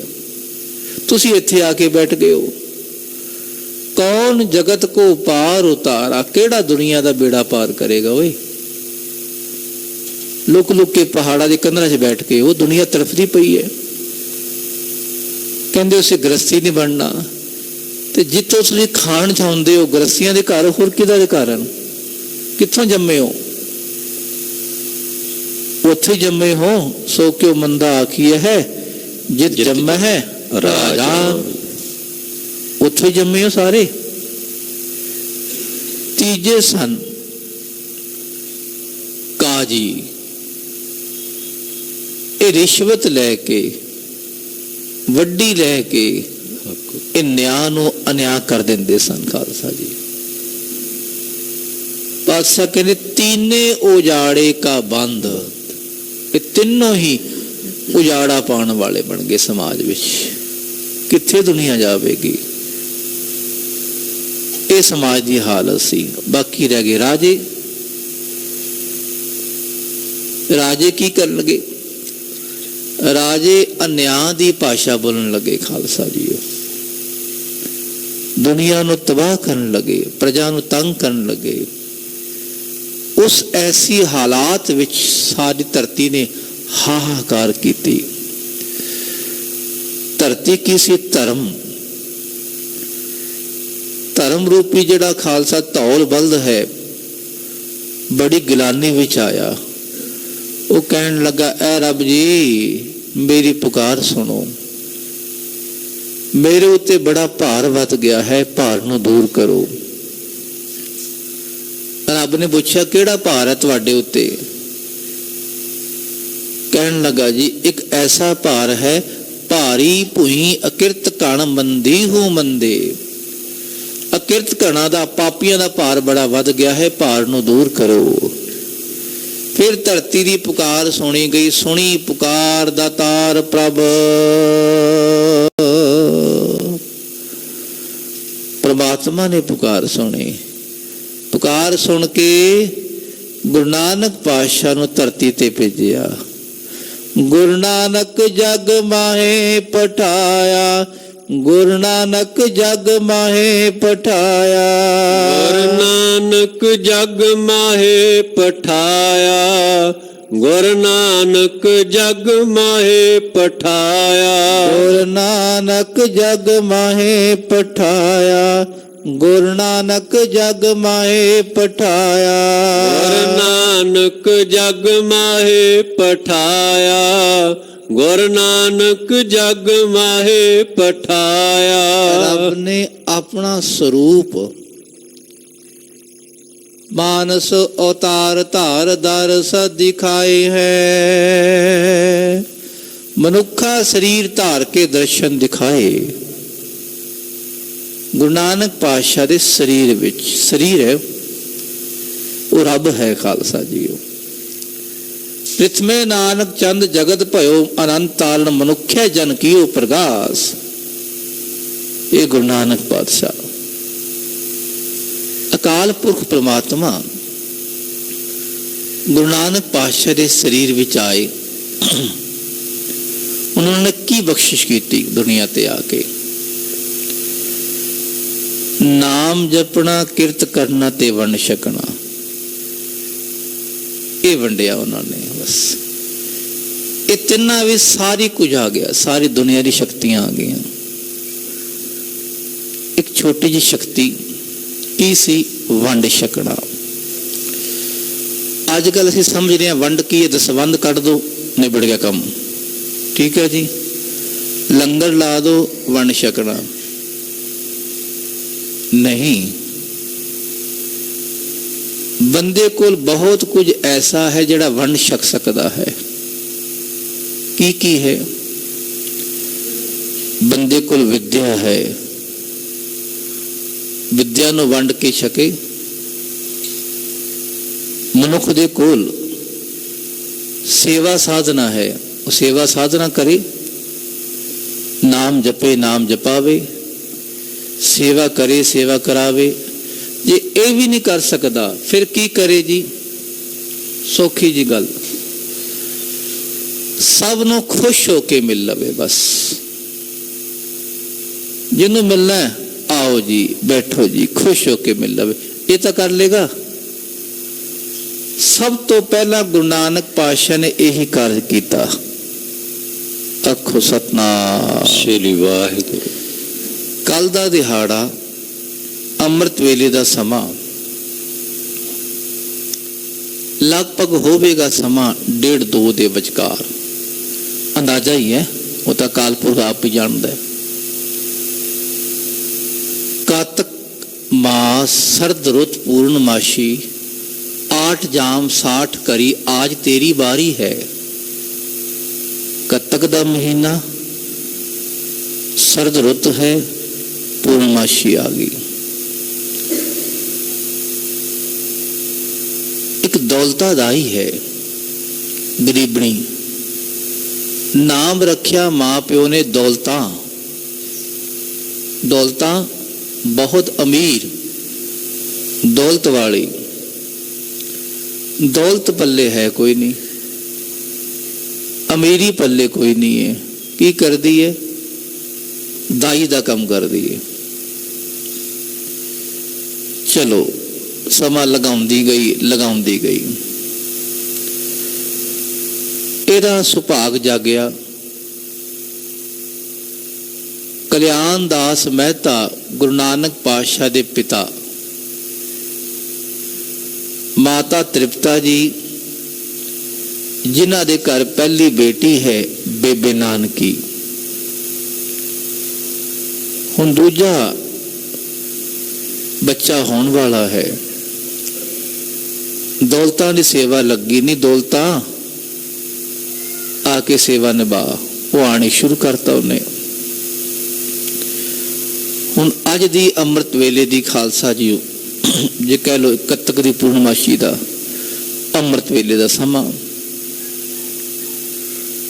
तुसीं इत्थे आके बैठ गए हो। कौन जगत को पार उतारा? केड़ा दुनिया दा बेड़ा पार करेगा? ओए लुक लुक के पहाड़ा दे कंधरां 'च बैठ के, वो दुनिया तड़फदी पई है। कहंदे उसे गृहस्थी नहीं बनना, ते जित्थों तुसीं खाण चाहुंदे हो गृहस्थियां दे घर, होर किहदा दे घर? कित्थों जम्मे हो? उत्थे जम्मे हो। सो क्यों मंदा आखिए है, जित जम्मा है राजा। उत्थे जम्मे हो सारे। तीजे सन काजी, ये रिश्वत लैके, वड्डी लैके ਇਹ ਨਿਆਂ ਨੂੰ ਅਨਿਆਂ ਕਰ ਦਿੰਦੇ ਸਨ। ਖਾਲਸਾ ਜੀ ਪਾਤਸ਼ਾਹ ਕਹਿੰਦੇ ਤੀਨੇ ਉਜਾੜੇ ਕਾ ਬੰਦ, ਇਹ ਤਿੰਨੋਂ ਹੀ ਉਜਾੜਾ ਪਾਉਣ ਵਾਲੇ ਬਣ ਗਏ ਸਮਾਜ ਵਿੱਚ। ਕਿੱਥੇ ਦੁਨੀਆ ਜਾਵੇਗੀ? ਇਹ ਸਮਾਜ ਦੀ ਹਾਲਤ ਸੀ। ਬਾਕੀ ਰਹਿ ਗਏ ਰਾਜੇ। ਰਾਜੇ ਕੀ ਕਰਨਗੇ? ਰਾਜੇ ਅਨਿਆਂ ਦੀ ਭਾਸ਼ਾ ਬੋਲਣ ਲੱਗੇ। ਖਾਲਸਾ ਜੀ दुनिया ਨੂੰ तबाह ਕਰਨ ਲੱਗੇ, प्रजा ਨੂੰ तंग ਕਰਨ ਲੱਗੇ। उस ऐसी हालात विच सारी धरती ने हाहाकार की। धरती की सी धर्म, धर्म रूपी जिहड़ा खालसा धौल बल्द है, बड़ी गिलानी विच आया। वो कहन लगा, ऐ रब जी मेरी पुकार सुनो, मेरे उत्ते बड़ा भार वध गया है, भार नूं दूर करो। रब ने पूछा केड़ा भार है तुहाडे उत्ते? कहन लगा जी एक ऐसा भार है, भारी भुई अकिरत कण मंदी हो मंदे। अकिरत कणा दा, पापियां दा भार बड़ा वध गया है, भार नूं दूर करो। फिर धरती की पुकार सुनी गई। सुनी पुकार दातार प्रभ, परमात्मा ने पुकार सुनी। पुकार सुन के गुरु नानक पातशाह नूं धरती ते भेजिया। ਗੁਰੂ ਨਾਨਕ ਜਗ ਮਾਹੇ ਪਠਾਇਆ, ਗੁਰੂ ਨਾਨਕ ਜਗ ਮਾਹੇ ਪਠਾਇਆ। ਗੁਰੂ ਨਾਨਕ ਜਗ ਮਾਹੇ ਪਠਾਇਆ, ਗੁਰੂ ਨਾਨਕ ਜਗ ਮਾਹੇ ਪਠਾਇਆ। ਗੁਰੂ ਨਾਨਕ ਜਗ ਮਾਹੇ ਪਠਾਇਆ, ਗੁਰੂ ਨਾਨਕ ਜਗ ਮਾਹੇ ਪਠਾਇਆ। ਗੁਰੂ ਨਾਨਕ ਜਗ ਮਾਹੇ ਪਠਾਇਆ, ਗੁਰੂ ਨਾਨਕ ਜਗ ਮਾਹੇ ਪਠਾਇਆ। ਰੱਬ ਨੇ ਆਪਣਾ ਸਰੂਪ ਮਾਨਸ ਅਵਤਾਰ ਧਾਰ ਦਰਸ ਦਿਖਾਏ ਹੈ। ਮਨੁੱਖਾ ਸਰੀਰ ਧਾਰ ਕੇ ਦਰਸ਼ਨ ਦਿਖਾਏ। ਗੁਰੂ ਨਾਨਕ ਪਾਤਸ਼ਾਹ ਦੇ ਸਰੀਰ ਵਿੱਚ, ਸਰੀਰ ਹੈ ਉਹ ਰੱਬ ਹੈ ਖਾਲਸਾ ਜੀਓ। ਪ੍ਰਿਥਮੇ ਨਾਨਕ ਚੰਦ ਜਗਤ ਭਇਓ, ਅਨੰਤ ਤਾਰਨ ਮਨੁੱਖੇ ਜਨ ਕੀਓ ਪ੍ਰਗਾਸ। ਇਹ ਗੁਰੂ ਨਾਨਕ ਪਾਤਸ਼ਾਹ ਅਕਾਲ ਪੁਰਖ ਪ੍ਰਮਾਤਮਾ ਗੁਰੂ ਨਾਨਕ ਪਾਤਸ਼ਾਹ ਦੇ ਸਰੀਰ ਵਿੱਚ ਆਏ। ਉਹਨਾਂ ਨੇ ਕੀ ਬਖਸ਼ਿਸ਼ ਕੀਤੀ ਦੁਨੀਆ ਤੇ ਆ ਕੇ? ਨਾਮ ਜਪਣਾ, ਕਿਰਤ ਕਰਨਾ ਤੇ ਵੰਡ ਛਕਣਾ, ਇਹ ਵੰਡਿਆ ਉਹਨਾਂ ਨੇ ਬਸ। ਇਹ ਤਿੰਨਾਂ ਵਿੱਚ ਸਾਰੀ ਕੁਝ ਆ ਗਿਆ, ਸਾਰੀ ਦੁਨੀਆ ਦੀ ਸ਼ਕਤੀਆਂ ਆ ਗਈਆਂ। ਇੱਕ ਛੋਟੀ ਜਿਹੀ ਸ਼ਕਤੀ ਕੀ ਸੀ? ਵੰਡ ਛਕਣਾ। ਅੱਜ ਕੱਲ ਅਸੀਂ ਸਮਝ ਰਹੇ ਹਾਂ ਵੰਡ ਕੀ ਹੈ, ਦਸਵੰਧ ਕੱਢ ਦੋ, ਨਿਬੜ ਗਿਆ ਕੰਮ, ਠੀਕ ਹੈ ਜੀ। ਲੰਗਰ ਲਾ ਦੋ, ਵੰਡ ਛਕਣਾ ਨਹੀਂ। ਬੰਦੇ ਕੋਲ ਬਹੁਤ ਕੁਝ ਐਸਾ ਹੈ ਜਿਹੜਾ ਵੰਡ ਛਕ ਸਕਦਾ ਹੈ। ਕੀ ਕੀ ਹੈ? ਬੰਦੇ ਕੋਲ ਵਿਦਿਆ ਹੈ, ਵਿਦਿਆ ਨੂੰ ਵੰਡ ਕੇ ਛਕੇ। ਮਨੁੱਖ ਦੇ ਕੋਲ ਸੇਵਾ ਸਾਧਨਾ ਹੈ, ਉਹ ਸੇਵਾ ਸਾਧਨਾ ਕਰੇ, ਨਾਮ ਜਪੇ, ਨਾਮ ਜਪਾਵੇ, ਸੇਵਾ ਕਰੇ, ਸੇਵਾ ਕਰਾਵੇ। ਜੇ ਇਹ ਵੀ ਨਹੀਂ ਕਰ ਸਕਦਾ ਫਿਰ ਕੀ ਕਰੇ ਜੀ? ਸੌਖੀ ਜੀ ਗੱਲ, ਸਭ ਨੂੰ ਖੁਸ਼ ਹੋ ਕੇ ਮਿਲ ਲਵੇ ਬਸ। ਜਿਹਨੂੰ ਮਿਲਣਾ ਆਓ ਜੀ, ਬੈਠੋ ਜੀ, ਖੁਸ਼ ਹੋ ਕੇ ਮਿਲ ਲਵੇ, ਇਹ ਤਾਂ ਕਰ ਲੇਗਾ। ਸਭ ਤੋਂ ਪਹਿਲਾਂ ਗੁਰੂ ਨਾਨਕ ਪਾਤਸ਼ਾਹ ਨੇ ਇਹੀ ਕਾਰਜ ਕੀਤਾ। ਆਖੋ ਸਤਨਾਮ ਸ੍ਰੀ ਵਾਹਿਗੁਰੂ। ਕੱਲ ਦਾ ਦਿਹਾੜਾ, ਅੰਮ੍ਰਿਤ ਵੇਲੇ ਦਾ ਸਮਾਂ, ਲਗਭਗ ਹੋਵੇਗਾ ਸਮਾਂ 1:30-2 ਦੇ ਵਿਚਕਾਰ। ਅੰਦਾਜ਼ਾ ਹੀ ਹੈ, ਉਹ ਤਾਂ ਅਕਾਲ ਪੁਰਖ ਆਪ ਹੀ ਜਾਣਦਾ ਹੈ। ਕਾਤਕ ਮਾਸ ਸਰਦ ਰੁੱਤ ਪੂਰਨਮਾਸ਼ੀ, 8 ਜਾਮ 60 ਕਰੀ, ਆਜ ਤੇਰੀ ਬਾਰੀ ਹੈ। ਕੱਤਕ ਦਾ ਮਹੀਨਾ, ਸਰਦ ਰੁੱਤ ਹੈ, ਪੂਰਨਮਾਸ਼ੀ ਆ ਗਈ। ਇੱਕ ਦੌਲਤਾਦਾਈ ਹੈ, ਗਰੀਬਣੀ, ਨਾਮ ਰੱਖਿਆ ਮਾਂ ਪਿਓ ਨੇ ਦੌਲਤਾਂ। ਦੌਲਤਾਂ ਬਹੁਤ ਅਮੀਰ, ਦੌਲਤ ਵਾਲੀ। ਦੌਲਤ ਪੱਲੇ ਹੈ ਕੋਈ ਨਹੀਂ, ਅਮੀਰੀ ਪੱਲੇ ਕੋਈ ਨਹੀਂ ਹੈ। ਕੀ ਕਰਦੀ ਹੈ? ਦਾਈ ਦਾ ਕੰਮ ਕਰਦੀ ਹੈ। ਚਲੋ ਸਮਾਂ ਲਗਾਉਂਦੀ ਗਈ। ਇਹਦਾ ਸੁਭਾਗ ਜਾਗਿਆ। ਕਲਿਆਣ ਦਾਸ ਮਹਿਤਾ ਗੁਰੂ ਨਾਨਕ ਪਾਤਸ਼ਾਹ ਦੇ ਪਿਤਾ, ਮਾਤਾ ਤ੍ਰਿਪਤਾ ਜੀ, ਜਿਨ੍ਹਾਂ ਦੇ ਘਰ ਪਹਿਲੀ ਬੇਟੀ ਹੈ ਬੇਬੇ ਨਾਨਕੀ। ਹੁਣ ਦੂਜਾ ਬੱਚਾ ਹੋਣ ਵਾਲਾ ਹੈ। ਦੌਲਤਾਂ ਦੀ ਸੇਵਾ ਲੱਗੀ ਨਹੀਂ, ਦੌਲਤਾਂ ਆ ਕੇ ਸੇਵਾ ਨਿਭਾ। ਉਹ ਆਣੀ ਸ਼ੁਰੂ ਕਰਤਾ ਉਹਨੇ। ਹੁਣ ਅੱਜ ਦੀ ਅੰਮ੍ਰਿਤ ਵੇਲੇ ਦੀ ਖਾਲਸਾ ਜੀ, ਜੇ ਕਹਿ ਲੋ ਕੱਤਕ ਦੀ ਪੂਰਨਮਾਸ਼ੀ ਦਾ ਅੰਮ੍ਰਿਤ ਵੇਲੇ ਦਾ ਸਮਾਂ,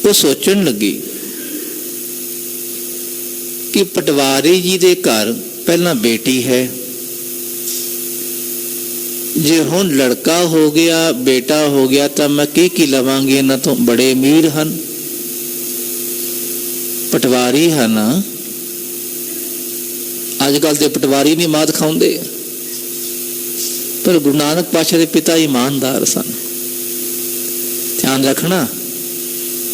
ਉਹ ਸੋਚਣ ਲੱਗੀ ਕਿ ਪਟਵਾਰੀ ਜੀ ਦੇ ਘਰ ਪਹਿਲਾਂ ਬੇਟੀ ਹੈ, ਜੇ ਹੁਣ ਲੜਕਾ ਹੋ ਗਿਆ, ਬੇਟਾ ਹੋ ਗਿਆ ਤਾਂ ਮੈਂ ਕੀ ਲਵਾਂਗੀ ਇਹਨਾਂ ਤੋਂ? ਬੜੇ ਅਮੀਰ ਹਨ, ਪਟਵਾਰੀ ਹਨ, ਅੱਜ ਕੱਲ੍ਹ ਦੇ ਪਟਵਾਰੀ ਨਹੀਂ ਮਾਤ ਖਾਉਂਦੇ, ਪਰ ਗੁਰੂ ਨਾਨਕ ਪਾਤਸ਼ਾਹ ਦੇ ਪਿਤਾ ਇਮਾਨਦਾਰ ਸਨ। ਧਿਆਨ ਰੱਖਣਾ,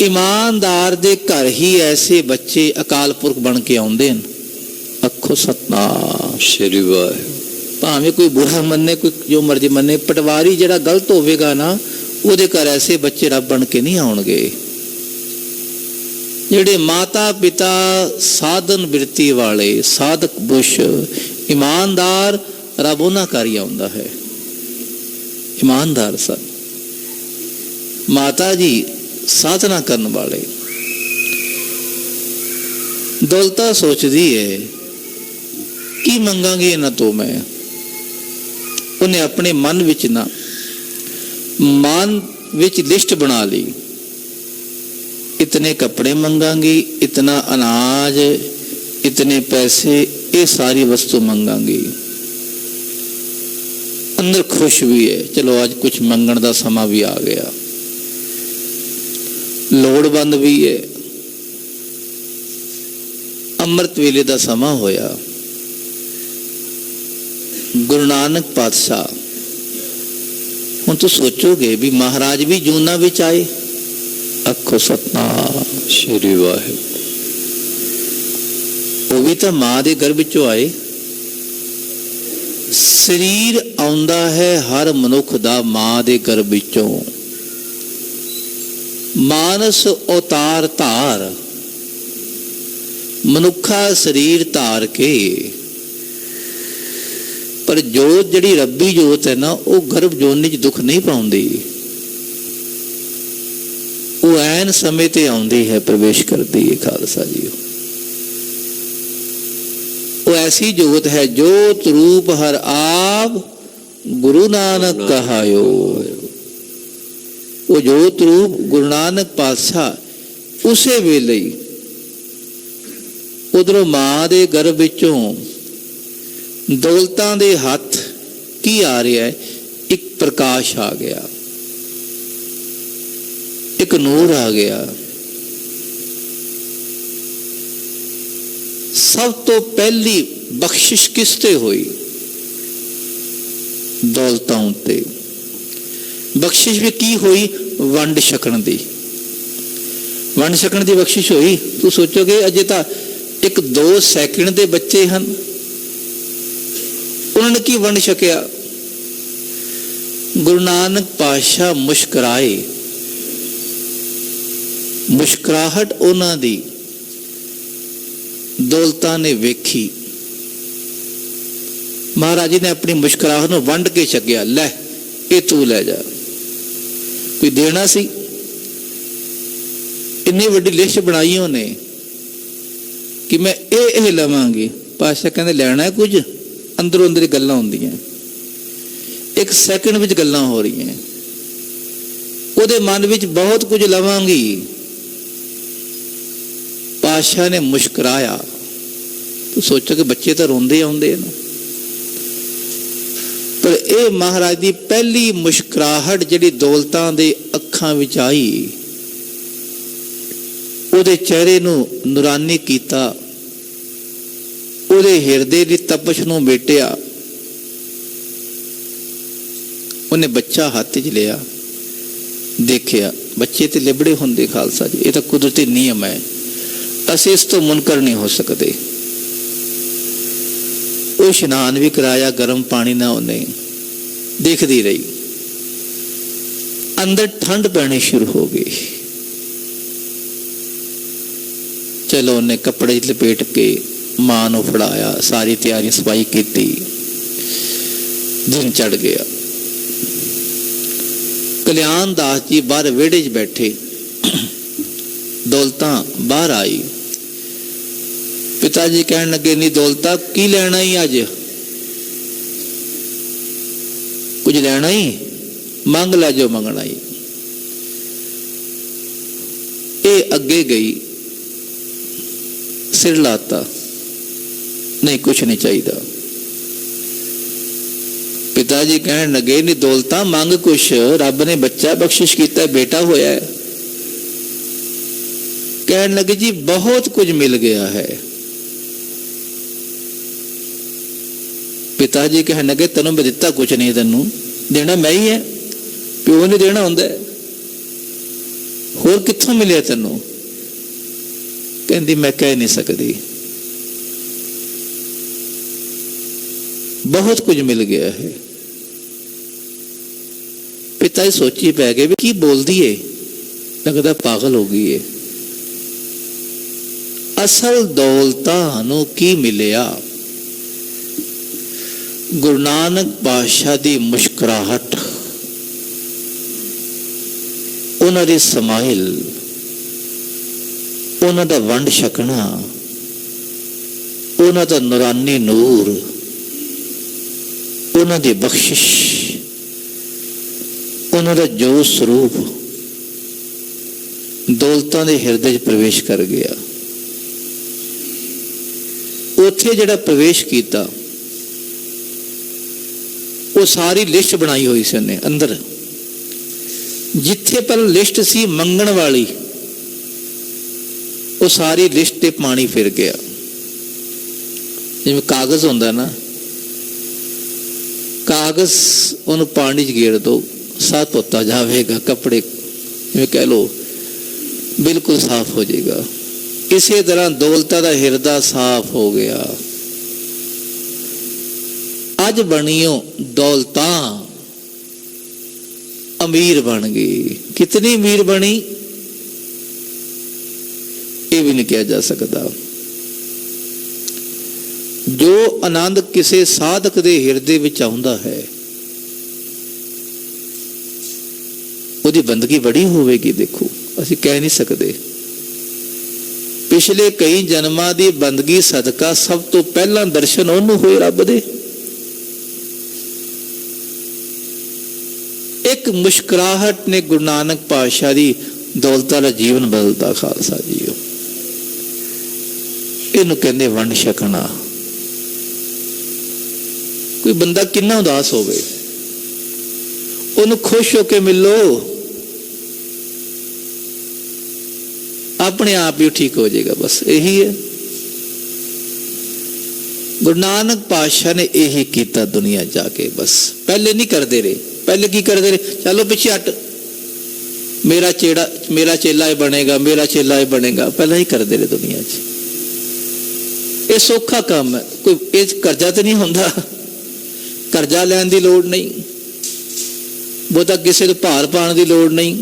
ਇਮਾਨਦਾਰ ਦੇ ਘਰ ਹੀ ਐਸੇ ਬੱਚੇ ਅਕਾਲ ਪੁਰਖ ਬਣ ਕੇ ਆਉਂਦੇ ਨੇ। ਅੱਖੋ ਸਤਨਾਮ ਸ੍ਰੀ ਵਾਹਿਗੁਰੂ। ਭਾਵੇਂ ਕੋਈ ਬੁਰਾ ਮੰਨੇ, ਕੋਈ ਜੋ ਮਰਜ਼ੀ ਮੰਨੇ, ਪਟਵਾਰੀ ਜਿਹੜਾ ਗਲਤ ਹੋਵੇਗਾ ਨਾ, ਉਹਦੇ ਘਰ ਐਸੇ ਬੱਚੇ ਰੱਬ ਬਣ ਕੇ ਨਹੀਂ ਆਉਣਗੇ। ਜਿਹੜੇ ਮਾਤਾ ਪਿਤਾ ਸਾਧਨ ਬਿਰਤੀ ਵਾਲੇ, ਸਾਧਕ ਬੁਸ਼, ਇਮਾਨਦਾਰ, ਰੱਬ ਉਹਨਾਂ ਘਰ ਹੀ ਆਉਂਦਾ ਹੈ। ਇਮਾਨਦਾਰ ਸਨ ਮਾਤਾ ਜੀ, ਸਾਧਨਾ ਕਰਨ ਵਾਲੇ। ਦੌਲਤਾ ਸੋਚਦੀ ਹੈ ਕੀ ਮੰਗਾਂਗੀ ਇਹਨਾਂ ਤੋਂ ਮੈਂ। ਉਹਨੇ ਆਪਣੇ ਮਨ ਵਿੱਚ ਲਿਸਟ ਬਣਾ ਲਈ, इतने कपड़े मंगांगी, इतना अनाज, इतने पैसे, ये सारी वस्तु मंगांगी। अंदर खुश भी है, चलो आज कुछ मंगण का समा भी आ गया। लोड़वंद भी है, अमृत वेले का समा होया। गुरु नानक पातशाह, हुण तुम सोचोगे भी महाराज भी जूना विच आए। ਅੱਖੋ ਸਤਨਾਮ ਸ੍ਰੀ ਵਾਹਿਗੁਰੂ। ਉਹ ਵੀ ਤਾਂ ਮਾਂ ਦੇ ਗਰਭ ਵਿੱਚੋਂ ਆਏ। ਸਰੀਰ ਆਉਂਦਾ ਹੈ ਹਰ ਮਨੁੱਖ ਦਾ ਮਾਂ ਦੇ ਗਰਭ ਵਿੱਚੋਂ। ਮਾਨਸ ਅਵਤਾਰ ਧਾਰ, ਮਨੁੱਖਾ ਸਰੀਰ ਧਾਰ ਕੇ। ਪਰ ਜੋਤ ਜਿਹੜੀ ਰੱਬੀ ਜੋਤ ਹੈ ਨਾ, ਉਹ ਗਰਭ ਜੋਨੀ 'ਚ ਦੁੱਖ ਨਹੀਂ ਪਾਉਂਦੀ। ਉਹ ਐਨ ਸਮੇਂ ਤੇ ਆਉਂਦੀ ਹੈ, ਪ੍ਰਵੇਸ਼ ਕਰਦੀ ਹੈ। ਖਾਲਸਾ ਜੀ, ਉਹ ਐਸੀ ਜੋਤ ਹੈ, ਜੋਤ ਰੂਪ ਹਰ ਆਪ ਗੁਰੂ ਨਾਨਕ ਕਹਾਇਓ। ਉਹ ਜੋਤ ਰੂਪ ਗੁਰੂ ਨਾਨਕ ਪਾਤਸ਼ਾਹ ਉਸੇ ਵੇਲੇ ਹੀ ਉਧਰੋਂ ਮਾਂ ਦੇ ਗਰਭ ਵਿੱਚੋਂ ਦੌਲਤਾਂ ਦੇ ਹੱਥ ਕੀ ਆ ਰਿਹਾ ਹੈ? ਇੱਕ ਪ੍ਰਕਾਸ਼ ਆ ਗਿਆ, एक नूर आ गया। सब तो पहली बख्शिश किसते हुई? दौलतां उत्ते। बख्शिश भी की हुई? वंड छकण दी। वंड छकण दी बख्शिश हुई। तू सोचोगे अजे तो 1-2 सैकंड के बच्चे हैं, उन्होंने की वंड छकिया? गुरु नानक पातशाह मुस्कुराए। मुस्कुराहट उन्हां दी दौलतां ने वेखी। महाराज जी ने अपनी मुस्कुराहट नूं वंड के छकिया, लै ये तू लै जा। कोई देना सी? इन्नी वड्डी लिस्ट बनाई उन्हें कि मैं ये लवांगी। पातशाह कहंदे लैना है कुछ? अंदरों अंदर गल्लां हुंदियां, 1 सैकंड विच गल्लां हो रही हैं। उहदे मन विच बहुत कुछ लवांगी। पातशाह ने मुस्कुराया। तो सोचो कि बच्चे तो रोंदे आउंदे न, पर यह महाराज की पहली मुस्कुराहट जिहड़ी दौलतां दे अखां विच आई, उहदे चेहरे नूं नूरानी कीता, उहदे हिरदे दी तपश नूं मेटिया। उन्हें बच्चा हाथ च लिया, देखिया बच्चे तो लिबड़े होंदे। खालसा जी, ये तो कुदरती नियम है, असीं इस तो मुनकर नहीं हो सकते। वो इशनान भी कराया गर्म पानी ना, उन्हें देखती रही। अंदर ठंड पैनी शुरू हो गई। चलो उन्हें कपड़े लपेट के मां नूं फड़ाया, सारी तैयारी सफाई की। दिन चढ़ गया। कल्याण दास जी बाहर वेड़े च बैठे, दौलतां बाहर आई। पिता जी कहन लगे, नहीं दौलता की लेना ही? अज कुछ लेना ही? मंग लै जो मंगना ही। ये अगे गई, सिर लाता, नहीं कुछ नहीं चाहिए। पिताजी कहन लगे, नहीं दौलता मंग कुछ, रब ने बच्चा बख्शिश किया, बेटा होया है। कहने लगे जी बहुत कुछ मिल गया है। पिताजी कहने लगे तेनों मैं दिता कुछ नहीं, तेनों देना मैं ही है, प्यो ने देना होंदा है, होर कित्थों मिलिया तेनों? कहंदी मैं कह नहीं सकती, बहुत कुछ मिल गया है। पिता ही सोची पै गए भी की बोलदी है, लगता पागल हो गई है। असल दौलतां नूं की मिलिया? गुरु नानक पातशाह दी मुस्कुराहट, उन्हां दी समाइल, उन्हां दा वंड छकना, उन्हां दा नूरानी नूर, उन्हां दी बख्शिश, उन्हां दा जो स्वरूप दौलतां दे हिरदे च प्रवेश कर गया। उत्थे जिहड़ा प्रवेश किया वो सारी लिस्ट बनाई हुई सी उन्हें अंदर, जिथे पर लिस्ट सी मंगण वाली वो सारी लिस्ट ते पानी फिर गया। जिवें कागज होंदा ना, कागज उन्हें पानी च गेर दो, साफ धोता जाएगा, कपड़े जिवें कह लो बिल्कुल साफ हो जाएगा। इसी तरह दौलता का हिरदा साफ हो गया। अज बनियो दौलता अमीर बन गई। कितनी अमीर बनी ये भी नहीं कहा जा सकता। जो आनंद किसी साधक के हिरदे विच आउंदा है उसकी बंदगी बड़ी होगी। देखो असीं कह नहीं सकते। पिछले कई जन्मां की बंदगी सदका सब तो पहला दर्शन उन्होंने होए रब दे। एक मुस्कुराहट ने गुरु नानक पातशाह की दौलत वाला जीवन बदलता। खालसा जीओ इनू कहंदे वंड छकना। कोई बंदा कितना उदास होवे उन्हें खुश होके मिलो, अपने आप ही ठीक हो जाएगा। बस यही है। गुरु नानक पातशाह ने यही किया दुनिया जाके। बस पहले नहीं करते रहे। पहले की करते रहे, चलो पीछे हट, मेरा चेला ही बनेगा, मेरा चेला ही बनेगा। पहले ही करते रहे दुनिया च। ये सौखा काम है। कोई कर्जा तो नहीं होंदा, कर्जा लैन की लोड़ नहीं, बहुता किसी को भार पाने की लोड़ नहीं।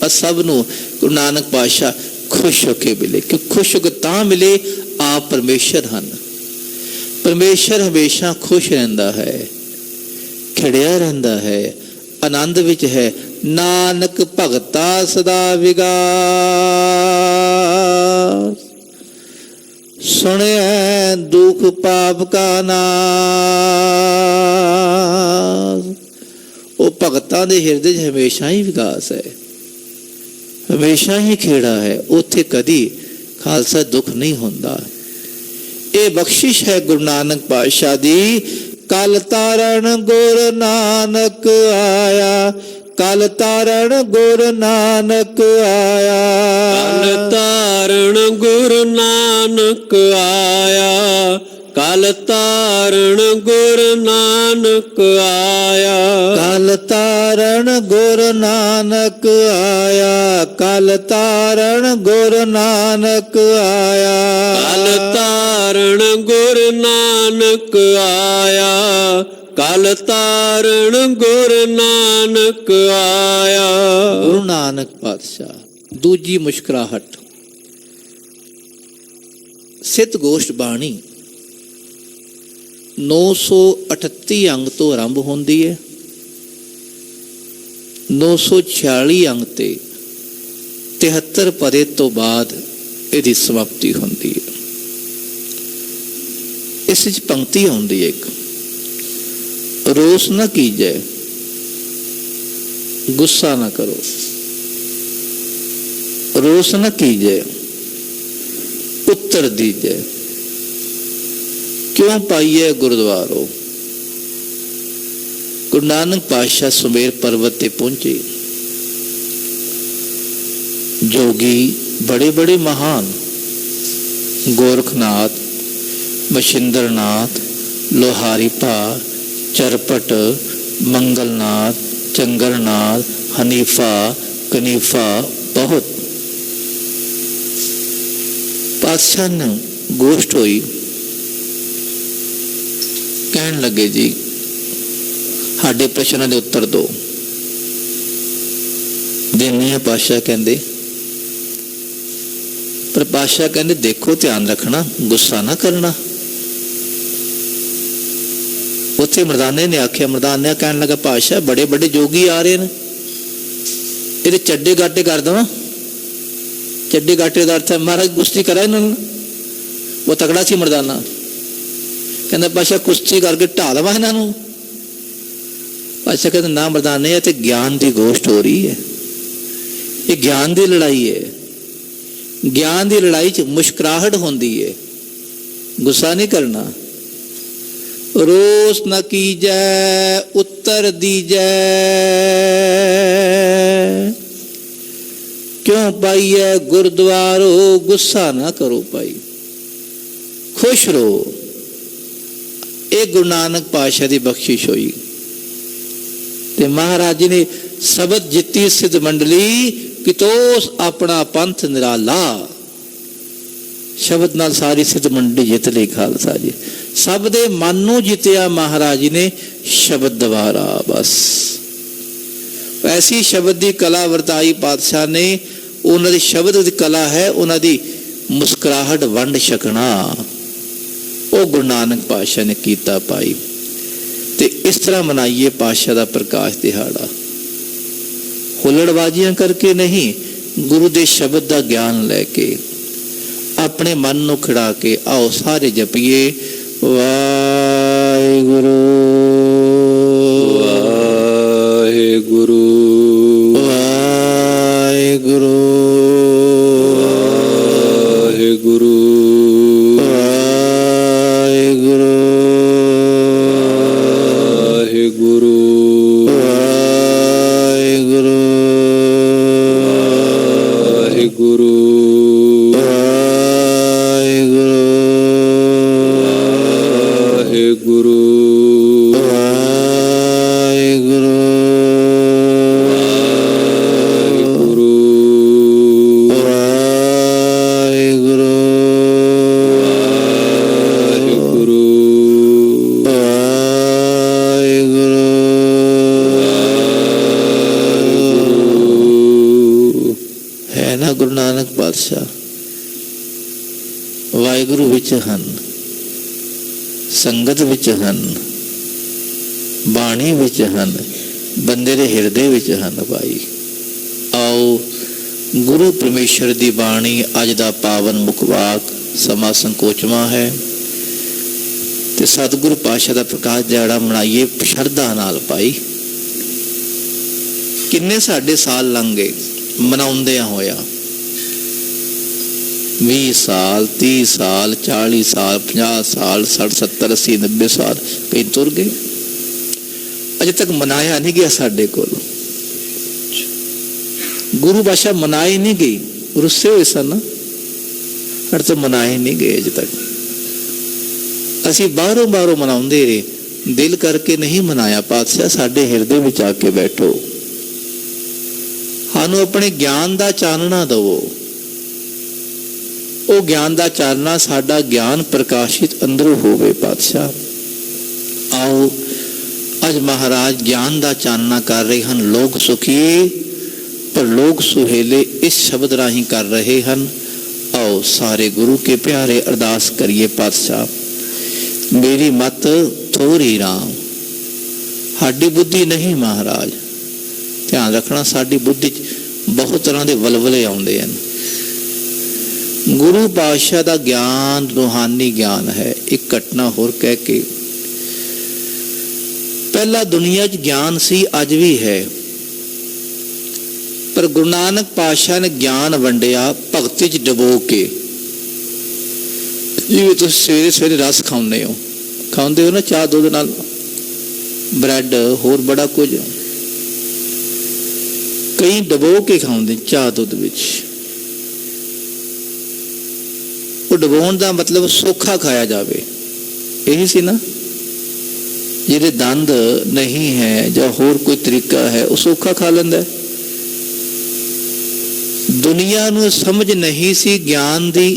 बस सब नूं गुरु नानक पातशाह खुश होके मिले। क्यों खुश होकर तां मिले? आप परमेश्वर हैं। परमेश्वर हमेशा खुश रहिंदा है, खिड़िया रहिंदा है, आनंद विच है। नानक भगता सदा विगास, सुने दुख पाप का नाश। वो भगतां दे हिरदे च हमेशा ही विकास है, हमेशा ही खेड़ा है। उत्थे कदी खालसा दुख नहीं होंदा। ये बख्शिश है गुरु नानक पातशाह दी। कल तारण गुरु नानक आया, कल तारण गुरु नानक आया, कल तारण गुरु नानक आया, कल तारण गुरु नानक आया, कल तारण गुरु नानक आया, कल तारण गुरु नानक आया, कल तारण गुरु नानक आया, कल तारण गुरु नानक आया। गुरु नानक पातशाह दूजी मुस्कुराहट। सिद्ध गोष्ठ बाणी 938 अंग तो आरंभ होती है, 946 अंग ते 73 पदे तो बाद इसकी समाप्ति होती है। इस पंक्ति आती है एक, रोस न कीजिए, गुस्सा ना करो, रोस न कीजिए, उत्तर दीजिए। क्यों पाइए गुरुद्वारों? गुरु नानक पातशाह सुमेर पर्वत ते पहुंचे। जोगी बड़े बड़े महान गोरखनाथ, मछिंद्रनाथ, लोहारीपा, चरपट, मंगलनाथ, चंगरनाथ, हनीफा, कनीफा, बहुत पातशाह ने गोष्ठ हुई। कहन लगे जी साडे प्रश्नों के उत्तर दो। देनी है पातशाह कहते, पर पातशाह कहते देखो ध्यान रखना, गुस्सा ना करना। उत्थे मर्दाने ने आख्या, मर्दाने कहन लगा पातशाह बड़े बड़े जोगी आ रहे हैं, ये चड्डे गाटे कर दवा। चड्डे गाटे का अर्थ है महाराज कुश्ती करा इन्होंने। वो तगड़ा सी मर्दाना, कहता पातशाह कुश्ती करके ढा देवा इन्हों। पातशाह कहते ना मर्दाने, ये ज्ञान की गोष्ठ हो रही है, ये ज्ञान की लड़ाई है। ज्ञान की लड़ाई च मुस्कुराहट होती है, गुस्सा नहीं करना। रोस न कीजै उत्तर दीजै, क्यों पाई है गुरुद्वारो, गुस्सा ना करो पाई, खुश रहो। एक गुरु नानक पातशाह की बख्शिश हुई ते महाराज जी ने शबद जिती सिद्ध मंडली, कितोस अपना पंथ निराला। शब्द नाल सारी सिद्ध मंडली जित ली खालसा जी। सब दे मन नूं जितिया महाराज जी ने शब्द द्वारा। बस ऐसी शब्द की कला वरताई पातशाह ने। उन्होंने शब्द की कला है, उन्होंने मुस्कुराहट वंड छकना, वो गुरु नानक पातशाह ने कीता पाई। ते इस तरह मनाइए पातशाह का प्रकाश दिहाड़ा। हुल्लड़बाजियां करके नहीं, गुरु के शब्द का ज्ञान लैके अपने मन नूं खिड़ा के आओ सारे जपीए वाहिगुरु वाहिगुरु वाहिगुरु वाहिगुरु वाहिगुरु वाहिगुरु वाहिगुरु वाहिगुरु वाहिगुरु गुरु नानक पातशाह वाहिगुरु विच हन, संगत विच हन, बाणी विच हन, बंदे दे हिरदे विच हन। भाई आओ गुरु परमेश्वर की बाणी अज दा पावन मुखवाक समा संकोचवा है ते सतगुरु पातशाह का प्रकाश दिहाड़ा मनाइए शरधा नाल। पाई किन्ने साडे साल लंघ गए मनाउंदियां होया, 20 साल 30 साल 40 साल 50 साल 60 70 80 90 साल कई तुर गए, अजे तक मनाया नहीं गया। साडे कोल गुरु भाषा मनाई नहीं गई, रुस्से हुए सन अर तो मनाए नहीं गए अजे तक। असी बाहरों बाहरों मनाउंदे रहे, दिल करके नहीं मनाया। पातशाह साडे हिरदे विच आके बैठो, सानू अपने ज्ञान का चानना दवो। वो ज्ञान का चानना साडा ज्ञान प्रकाशित अंदरों होवे। पातशाह आओ अज महाराज ज्ञान का चानना कर रहे हैं। लोग सुखी पर लोग सुहेले इस शब्द राही कर रहे हैं। आओ सारे गुरु के प्यारे अरदास करिए। पातशाह मेरी मत थोड़ी राम, साडी बुद्धि नहीं महाराज, ध्यान रखना साडी बुद्धि बहुत तरह के वलवले आउंदे हैं। गुरु पातशाह का ज्ञान रूहानी ज्ञान है। एक घटना होर कह के, पहला दुनिया च ज्ञान सी अज भी है, पर गुरु नानक पातशाह ने ज्ञान वंडिया भगती च डबो के। जिवें तुसीं सवेरे सवेरे रस खाते हो ना चाह दुध नाल, ब्रैड होर बड़ा कुछ, कई डबो के खाते चाह दुध विच। ਉਹ ਡੁਬਾਉਣ ਦਾ ਮਤਲਬ ਸੌਖਾ ਖਾਇਆ ਜਾਵੇ, ਇਹੀ ਸੀ ਨਾ। ਜਿਹਦੇ ਦੰਦ ਨਹੀਂ ਹੈ ਜਾਂ ਹੋਰ ਕੋਈ ਤਰੀਕਾ ਹੈ ਉਹ ਸੌਖਾ ਖਾ ਲੈਂਦਾ ਹੈ। ਦੁਨੀਆ ਨੂੰ ਸਮਝ ਨਹੀਂ ਸੀ ਗਿਆਨ ਦੀ।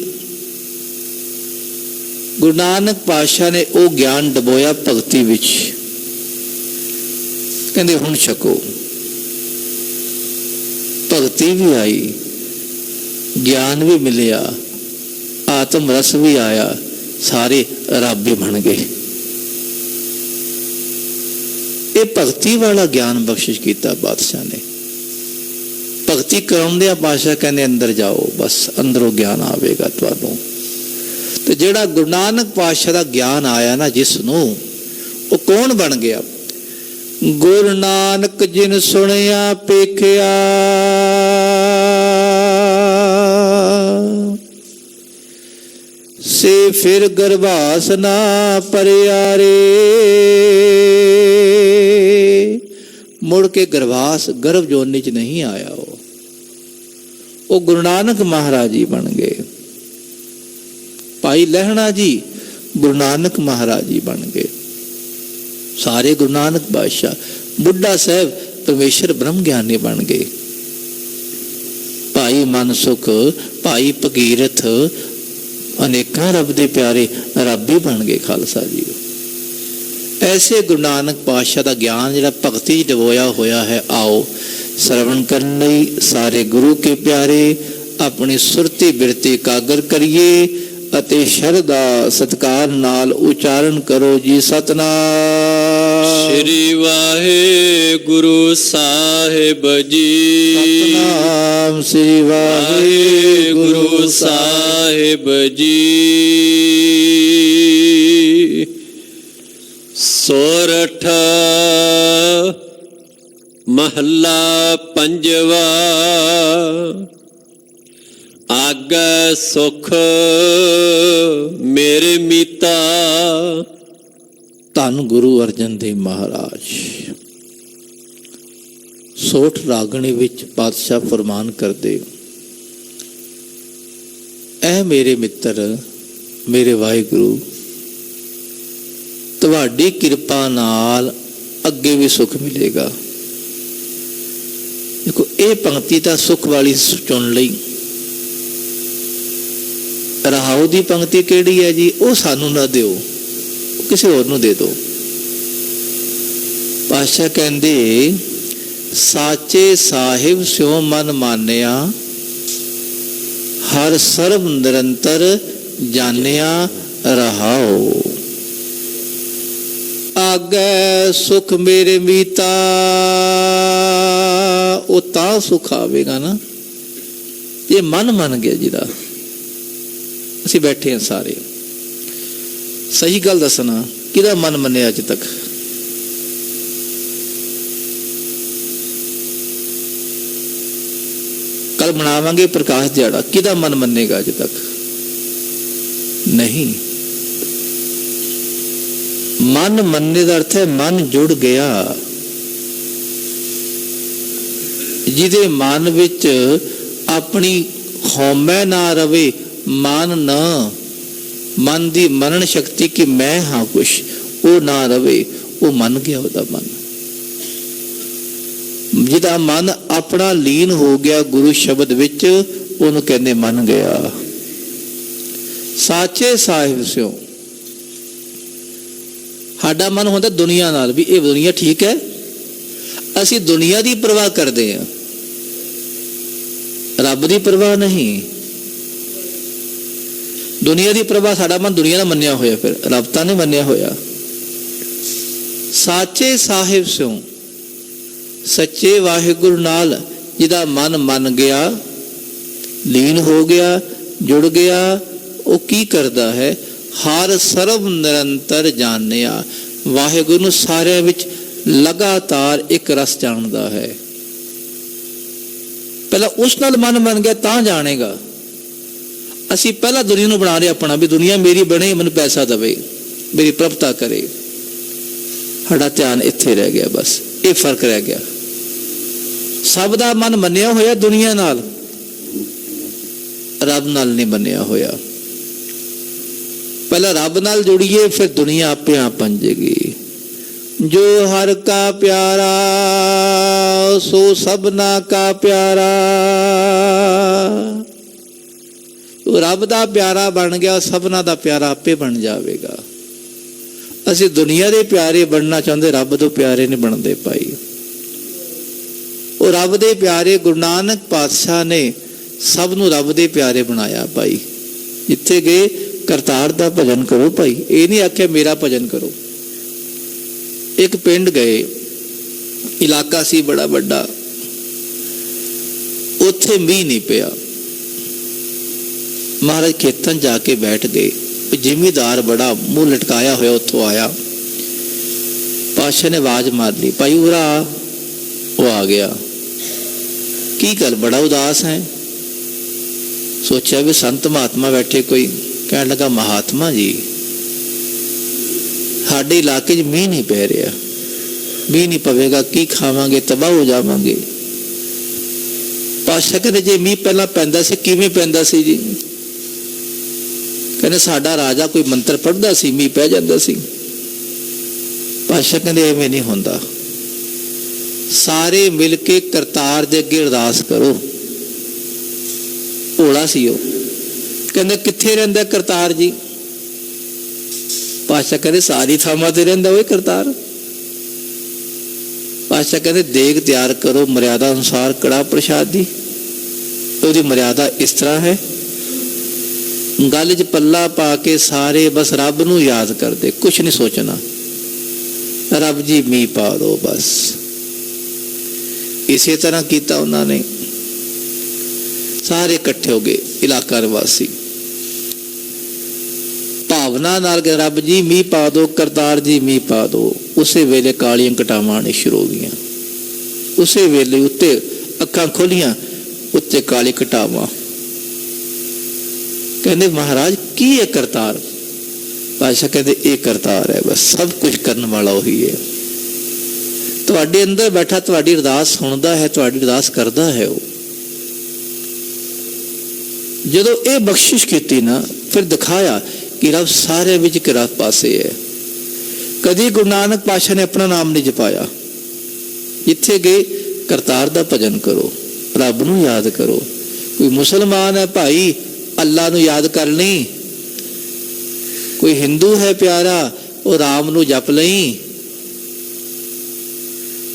ਗੁਰੂ ਨਾਨਕ ਪਾਤਸ਼ਾਹ ਨੇ ਉਹ ਗਿਆਨ ਡਬੋਇਆ ਭਗਤੀ ਵਿੱਚ। ਕਹਿੰਦੇ ਹੁਣ ਛਕੋ। ਭਗਤੀ ਵੀ ਆਈ, ਗਿਆਨ ਵੀ ਮਿਲਿਆ, ਆਤਮ ਰਸ ਵੀ ਆਇਆ, ਸਾਰੇ ਰੱਬ ਹੀ ਬਣ ਗਏ। ਇਹ ਭਗਤੀ ਵਾਲਾ ਗਿਆਨ ਬਖਸ਼ਿਸ਼ ਕੀਤਾ ਬਾਦਸ਼ਾਹ ਨੇ। ਭਗਤੀ ਕਰਾਉਂਦਿਆਂ ਪਾਤਸ਼ਾਹ ਕਹਿੰਦੇ ਅੰਦਰ ਜਾਓ, ਬਸ ਅੰਦਰੋਂ ਗਿਆਨ ਆਵੇਗਾ ਤੁਹਾਨੂੰ। ਤੇ ਜਿਹੜਾ ਗੁਰੂ ਨਾਨਕ ਪਾਤਸ਼ਾਹ ਦਾ ਗਿਆਨ ਆਇਆ ਨਾ ਜਿਸ ਨੂੰ, ਉਹ ਕੌਣ ਬਣ ਗਿਆ? ਗੁਰੂ ਨਾਨਕ ਜਿਨ ਸੁਣਿਆ ਪੇਖਿਆ, ਸੇ ਫਿਰ ਗਰਭਾਸ ਨਾ ਪਰਿਆ ਰੇ। ਮੁੜ ਕੇ ਗਰਭਾਸ ਗਰਭ ਜੋਨੀ ਚ ਨਹੀਂ ਆਇਆ। ਉਹ ਗੁਰੂ ਨਾਨਕ ਮਹਾਰਾਜ ਜੀ ਬਣ ਗਏ। ਭਾਈ ਲਹਿਣਾ ਜੀ ਗੁਰੂ ਨਾਨਕ ਮਹਾਰਾਜ ਜੀ ਬਣ ਗਏ। ਸਾਰੇ ਗੁਰੂ ਨਾਨਕ ਬਾਦਸ਼ਾਹ, ਬੁੱਢਾ ਸਾਹਿਬ ਪਰਮੇਸ਼ਰ ਬ੍ਰਹਮ ਗਿਆਨੀ ਬਣ ਗਏ। ਭਾਈ ਮਨਸੁਖ, ਭਾਈ ਭਗੀਰਥ, ਅਨੇਕਾਂ ਰੱਬ ਦੇ ਪਿਆਰੇ ਰੱਬ ਹੀ ਬਣ ਗਏ ਖਾਲਸਾ ਜੀ। ਐਸੇ ਗੁਰੂ ਨਾਨਕ ਪਾਤਸ਼ਾਹ ਦਾ ਗਿਆਨ ਜਿਹੜਾ ਭਗਤੀ ਡਬੋਇਆ ਹੋਇਆ ਹੈ, ਆਓ ਸਰਵਣ ਕਰਨ ਲਈ ਸਾਰੇ ਗੁਰੂ ਕੇ ਪਿਆਰੇ ਆਪਣੀ ਸੁਰਤੀ ਬਿਰਤੀ ਇਕਾਗਰ ਕਰੀਏ ਅਤੇ ਸ਼ਰਧਾ ਸਤਿਕਾਰ ਨਾਲ ਉਚਾਰਨ ਕਰੋ ਜੀ ਸਤਨਾਮ ਸ੍ਰੀ ਵਾਹਿਗੁਰੂ ਸਾਹਿਬ ਜੀ। ਸਤਨਾਮ ਸ੍ਰੀ ਵਾਹਿਗੁਰੂ ਸਾਹਿਬ ਜੀ। ਸੋਰਠ ਮਹੱਲਾ ਪੰਜਵਾ। ਆਗੈ ਸੁਖ ਮੇਰੇ ਮੀਤਾ। ਧੰਨ ਗੁਰੂ ਅਰਜਨ ਦੇਵ ਮਹਾਰਾਜ। ਸੋਠ ਰਾਗਣੀ ਵਿੱਚ ਪਾਤਸ਼ਾਹ ਫਰਮਾਨ ਕਰਦੇ, ਐ ਮੇਰੇ ਮਿੱਤਰ, ਮੇਰੇ ਵਾਹਿਗੁਰੂ, ਤੁਹਾਡੀ ਕਿਰਪਾ ਨਾਲ ਅੱਗੇ ਵੀ ਸੁੱਖ ਮਿਲੇਗਾ। ਦੇਖੋ ਇਹ ਪੰਕਤੀ ਤਾਂ ਸੁੱਖ ਵਾਲੀ ਚੁਣ ਲਈ। ਰਹਾਉ ਦੀ ਪੰਕਤੀ ਕਿਹੜੀ ਹੈ ਜੀ? ਉਹ ਸਾਨੂੰ ਨਾ ਦਿਓ, ਕਿਸੇ ਹੋਰ ਨੂੰ ਦੇ ਦਿਓ। ਪਾਤਸ਼ਾਹ ਕਹਿੰਦੇ, ਸਾਚੇ ਸਾਹਿਬ ਸਿਉ ਮਨ ਮਾਨਿਆ, ਹਰ ਸਰਬ ਨਿਰੰਤਰ ਜਾਣਿਆ ਰਹਾਉ। ਆਗੈ ਸੁਖ ਮੇਰੇ ਮੀਤਾ, ਉਹ ਤਾਂ ਸੁਖ ਆਵੇਗਾ ਨਾ ਇਹ ਮਨ ਮੰਨ ਗਿਆ ਜਿਹਦਾ। ਅਸੀਂ ਬੈਠੇ ਹਾਂ ਸਾਰੇ, ਸਹੀ ਗੱਲ ਦੱਸਣਾ, ਕਿਹਦਾ ਮਨ ਮੰਨਿਆ ਅੱਜ ਤੱਕ? ਕੱਲ ਬਣਾਵਾਂਗੇ ਪ੍ਰਕਾਸ਼ ਦਿਹਾੜਾ, ਕਿਹਦਾ ਮਨ ਮੰਨੇਗਾ ਅੱਜ ਤੱਕ? ਨਹੀਂ। ਮਨ ਮੰਨਣੇ ਦਾ ਅਰਥ ਹੈ ਮਨ ਜੁੜ ਗਿਆ। ਜਿਹਦੇ ਮਨ ਵਿੱਚ ਆਪਣੀ ਹਉਮੈ ਨਾ ਰਵੇ, ਮਨ ਦੀ ਮਨਨ ਸ਼ਕਤੀ ਕਿ ਮੈਂ ਹਾਂ ਕੁਛ, ਉਹ ਨਾ ਰਵੇ, ਉਹ ਮੰਨ ਗਿਆ ਉਹਦਾ ਮਨ। ਜਿਹਦਾ ਮਨ ਆਪਣਾ ਲੀਨ ਹੋ ਗਿਆ ਗੁਰੂ ਸ਼ਬਦ ਵਿੱਚ, ਉਹਨੂੰ ਕਹਿੰਦੇ ਮੰਨ ਗਿਆ। ਸਾਚੇ ਸਾਹਿਬ ਸਿਓ। ਸਾਡਾ ਮਨ ਹੁੰਦਾ ਦੁਨੀਆ ਨਾਲ ਵੀ, ਇਹ ਦੁਨੀਆ ਠੀਕ ਹੈ, ਅਸੀਂ ਦੁਨੀਆ ਦੀ ਪਰਵਾਹ ਕਰਦੇ ਹਾਂ, ਰੱਬ ਦੀ ਪਰਵਾਹ ਨਹੀਂ। ਦੁਨੀਆ ਦੀ ਪ੍ਰਭਾ ਸਾਡਾ ਮਨ ਦੁਨੀਆ ਦਾ ਮੰਨਿਆ ਹੋਇਆ, ਫਿਰ ਰੱਬ ਤਾਂ ਨਹੀਂ ਮੰਨਿਆ ਹੋਇਆ। ਸਾਚੇ ਸਾਹਿਬ ਸਿਉ, ਸੱਚੇ ਵਾਹਿਗੁਰੂ ਨਾਲ ਜਿਹਦਾ ਮਨ ਮੰਨ ਗਿਆ, ਲੀਨ ਹੋ ਗਿਆ, ਜੁੜ ਗਿਆ, ਉਹ ਕੀ ਕਰਦਾ ਹੈ? ਹਰ ਸਰਬ ਨਿਰੰਤਰ ਜਾਣਿਆ। ਵਾਹਿਗੁਰੂ ਨੂੰ ਸਾਰਿਆਂ ਵਿੱਚ ਲਗਾਤਾਰ ਇੱਕ ਰਸ ਜਾਣਦਾ ਹੈ। ਪਹਿਲਾਂ ਉਸ ਨਾਲ ਮਨ ਮੰਨ ਗਿਆ ਤਾਂ ਜਾਣੇਗਾ। ਅਸੀਂ ਪਹਿਲਾਂ ਦੁਨੀਆ ਨੂੰ ਬਣਾ ਰਹੇ ਆਪਣਾ, ਵੀ ਦੁਨੀਆ ਮੇਰੀ ਬਣੇ, ਮੈਨੂੰ ਪੈਸਾ ਦੇਵੇ, ਮੇਰੀ ਪ੍ਰਭਤਾ ਕਰੇ। ਸਾਡਾ ਧਿਆਨ ਇੱਥੇ ਰਹਿ ਗਿਆ, ਬਸ ਇਹ ਫਰਕ ਰਹਿ ਗਿਆ। ਸਭ ਦਾ ਮਨ ਮੰਨਿਆ ਹੋਇਆ ਦੁਨੀਆ ਨਾਲ, ਰੱਬ ਨਾਲ ਨਹੀਂ ਮੰਨਿਆ ਹੋਇਆ। ਪਹਿਲਾਂ ਰੱਬ ਨਾਲ ਜੁੜੀਏ, ਫਿਰ ਦੁਨੀਆ ਆਪੇ ਆਪ ਬਣ ਜੇਗੀ। ਜੋ ਹਰ ਕਾ ਪਿਆਰਾ ਸੋ ਸਭਨਾ ਕਾ ਪਿਆਰਾ। ਉਹ ਰੱਬ ਦਾ ਪਿਆਰਾ ਬਣ ਗਿਆ, ਸਭਨਾ ਦਾ ਪਿਆਰਾ ਆਪੇ ਬਣ ਜਾਵੇਗਾ। ਅਸੀਂ ਦੁਨੀਆ ਦੇ ਪਿਆਰੇ ਬਣਨਾ ਚਾਹੁੰਦੇ, ਰੱਬ ਤੋਂ ਪਿਆਰੇ ਨਹੀਂ ਬਣਦੇ ਭਾਈ। ਉਹ ਰੱਬ ਦੇ ਪਿਆਰੇ, ਗੁਰੂ ਨਾਨਕ ਪਾਤਸ਼ਾਹ ਨੇ ਸਭ ਨੂੰ ਰੱਬ ਦੇ ਪਿਆਰੇ ਬਣਾਇਆ ਭਾਈ। ਜਿੱਥੇ ਗਏ ਕਰਤਾਰ ਦਾ ਭਜਨ ਕਰੋ ਭਾਈ, ਇਹ ਨਹੀਂ ਆਖਿਆ ਮੇਰਾ ਭਜਨ ਕਰੋ। ਇੱਕ ਪਿੰਡ ਗਏ, ਇਲਾਕਾ ਸੀ ਬੜਾ ਵੱਡਾ, ਉੱਥੇ ਮੀਂਹ ਨਹੀਂ ਪਿਆ। ਮਹਾਰਾਜ ਖੇਤਾਂ ਜਾ ਕੇ ਬੈਠ ਗਏ। ਜ਼ਿਮੀਦਾਰ ਬੜਾ ਮੂੰਹ ਲਟਕਾਇਆ ਹੋਇਆ ਉੱਥੋਂ ਆਇਆ। ਪਾਤਸ਼ਾਹ ਨੇ ਆਵਾਜ਼ ਮਾਰ ਲਈ, ਭਾਈ ਉਰਾ। ਉਹ ਆ ਗਿਆ। ਕੀ ਗੱਲ ਬੜਾ ਉਦਾਸ ਹੈ? ਸੋਚਿਆ ਵੀ ਸੰਤ ਮਹਾਤਮਾ ਬੈਠੇ ਕੋਈ। ਕਹਿਣ ਲੱਗਾ, ਮਹਾਤਮਾ ਜੀ ਸਾਡੇ ਇਲਾਕੇ 'ਚ ਮੀਂਹ ਨਹੀਂ ਪੈ ਰਿਹਾ। ਮੀਂਹ ਨਹੀਂ ਪਵੇਗਾ ਕੀ ਖਾਵਾਂਗੇ, ਤਬਾਹ ਹੋ ਜਾਵਾਂਗੇ। ਪਾਤਸ਼ਾਹ ਕਹਿੰਦੇ, ਜੇ ਮੀਂਹ ਪਹਿਲਾਂ ਪੈਂਦਾ ਸੀ ਕਿਵੇਂ ਪੈਂਦਾ ਸੀ ਜੀ? ਕਹਿੰਦੇ ਸਾਡਾ ਰਾਜਾ ਕੋਈ ਮੰਤਰ ਪੜ੍ਹਦਾ ਸੀ, ਮੀਂਹ ਪੈ ਜਾਂਦਾ ਸੀ। ਪਾਤਸ਼ਾਹ ਕਹਿੰਦੇ ਐਵੇਂ ਨਹੀਂ ਹੁੰਦਾ, ਸਾਰੇ ਮਿਲ ਕੇ ਕਰਤਾਰ ਦੇ ਅੱਗੇ ਅਰਦਾਸ ਕਰੋ। ਭੋਲਾ ਸੀ ਉਹ। ਕਹਿੰਦੇ ਕਿੱਥੇ ਰਹਿੰਦਾ ਕਰਤਾਰ ਜੀ? ਪਾਤਸ਼ਾਹ ਕਹਿੰਦੇ ਸਾਰੀ ਥਾਵਾਂ ਤੇ ਰਹਿੰਦਾ ਉਹ ਕਰਤਾਰ। ਪਾਤਸ਼ਾਹ ਕਹਿੰਦੇ ਦੇਗ ਤਿਆਰ ਕਰੋ ਮਰਿਆਦਾ ਅਨੁਸਾਰ ਕੜਾ ਪ੍ਰਸ਼ਾਦ ਦੀ। ਉਹਦੀ ਮਰਿਆਦਾ ਇਸ ਤਰ੍ਹਾਂ ਹੈ, ਗੱਲ 'ਚ ਪੱਲਾ ਪਾ ਕੇ ਸਾਰੇ ਬਸ ਰੱਬ ਨੂੰ ਯਾਦ ਕਰਦੇ, ਕੁਛ ਨਹੀਂ ਸੋਚਣਾ। ਰੱਬ ਜੀ ਮੀਂਹ ਪਾ ਦੋ ਬਸ। ਇਸੇ ਤਰ੍ਹਾਂ ਕੀਤਾ ਉਹਨਾਂ ਨੇ। ਸਾਰੇ ਇਕੱਠੇ ਹੋ ਗਏ ਇਲਾਕਾ ਨਿਵਾਸੀ, ਭਾਵਨਾ ਨਾਲ ਕਿ ਰੱਬ ਜੀ ਮੀਂਹ ਪਾ ਦੋ, ਕਰਤਾਰ ਜੀ ਮੀਂਹ ਪਾ ਦੋ। ਉਸੇ ਵੇਲੇ ਕਾਲੀਆਂ ਘਟਾਵਾਂ ਆਉਣੀਆਂ ਸ਼ੁਰੂ ਹੋ ਗਈਆਂ। ਉਸੇ ਵੇਲੇ ਉੱਤੇ ਅੱਖਾਂ ਖੋਲੀਆਂ, ਉੱਤੇ ਕਾਲੀ ਘਟਾਵਾਂ। ਕਹਿੰਦੇ ਮਹਾਰਾਜ ਕੀ ਹੈ ਕਰਤਾਰ? ਪਾਤਸ਼ਾਹ ਕਹਿੰਦੇ ਇਹ ਕਰਤਾਰ ਹੈ, ਬਸ ਸਭ ਕੁਝ ਕਰਨ ਵਾਲਾ ਉਹੀ ਹੈ। ਤੁਹਾਡੇ ਅੰਦਰ ਬੈਠਾ ਤੁਹਾਡੀ ਅਰਦਾਸ ਸੁਣਦਾ ਹੈ, ਤੁਹਾਡੀ ਅਰਦਾਸ ਕਰਦਾ ਹੈ ਉਹ। ਜਦੋਂ ਇਹ ਬਖਸ਼ਿਸ਼ ਕੀਤੀ ਨਾ, ਫਿਰ ਦਿਖਾਇਆ ਕਿ ਰੱਬ ਸਾਰੇ ਵਿੱਚ ਕਿਹੜਾ ਪਾਸੇ ਹੈ। ਕਦੀ ਗੁਰੂ ਨਾਨਕ ਪਾਤਸ਼ਾਹ ਨੇ ਆਪਣਾ ਨਾਮ ਨਹੀਂ ਜਪਾਇਆ। ਜਿੱਥੇ ਗਏ ਕਰਤਾਰ ਦਾ ਭਜਨ ਕਰੋ, ਰੱਬ ਨੂੰ ਯਾਦ ਕਰੋ। ਕੋਈ ਮੁਸਲਮਾਨ ਹੈ ਭਾਈ, ਅੱਲਾ ਨੂੰ ਯਾਦ ਕਰ ਲਈ। ਕੋਈ ਹਿੰਦੂ ਹੈ ਪਿਆਰਾ, ਉਹ ਰਾਮ ਨੂੰ ਜਪ ਲਈ।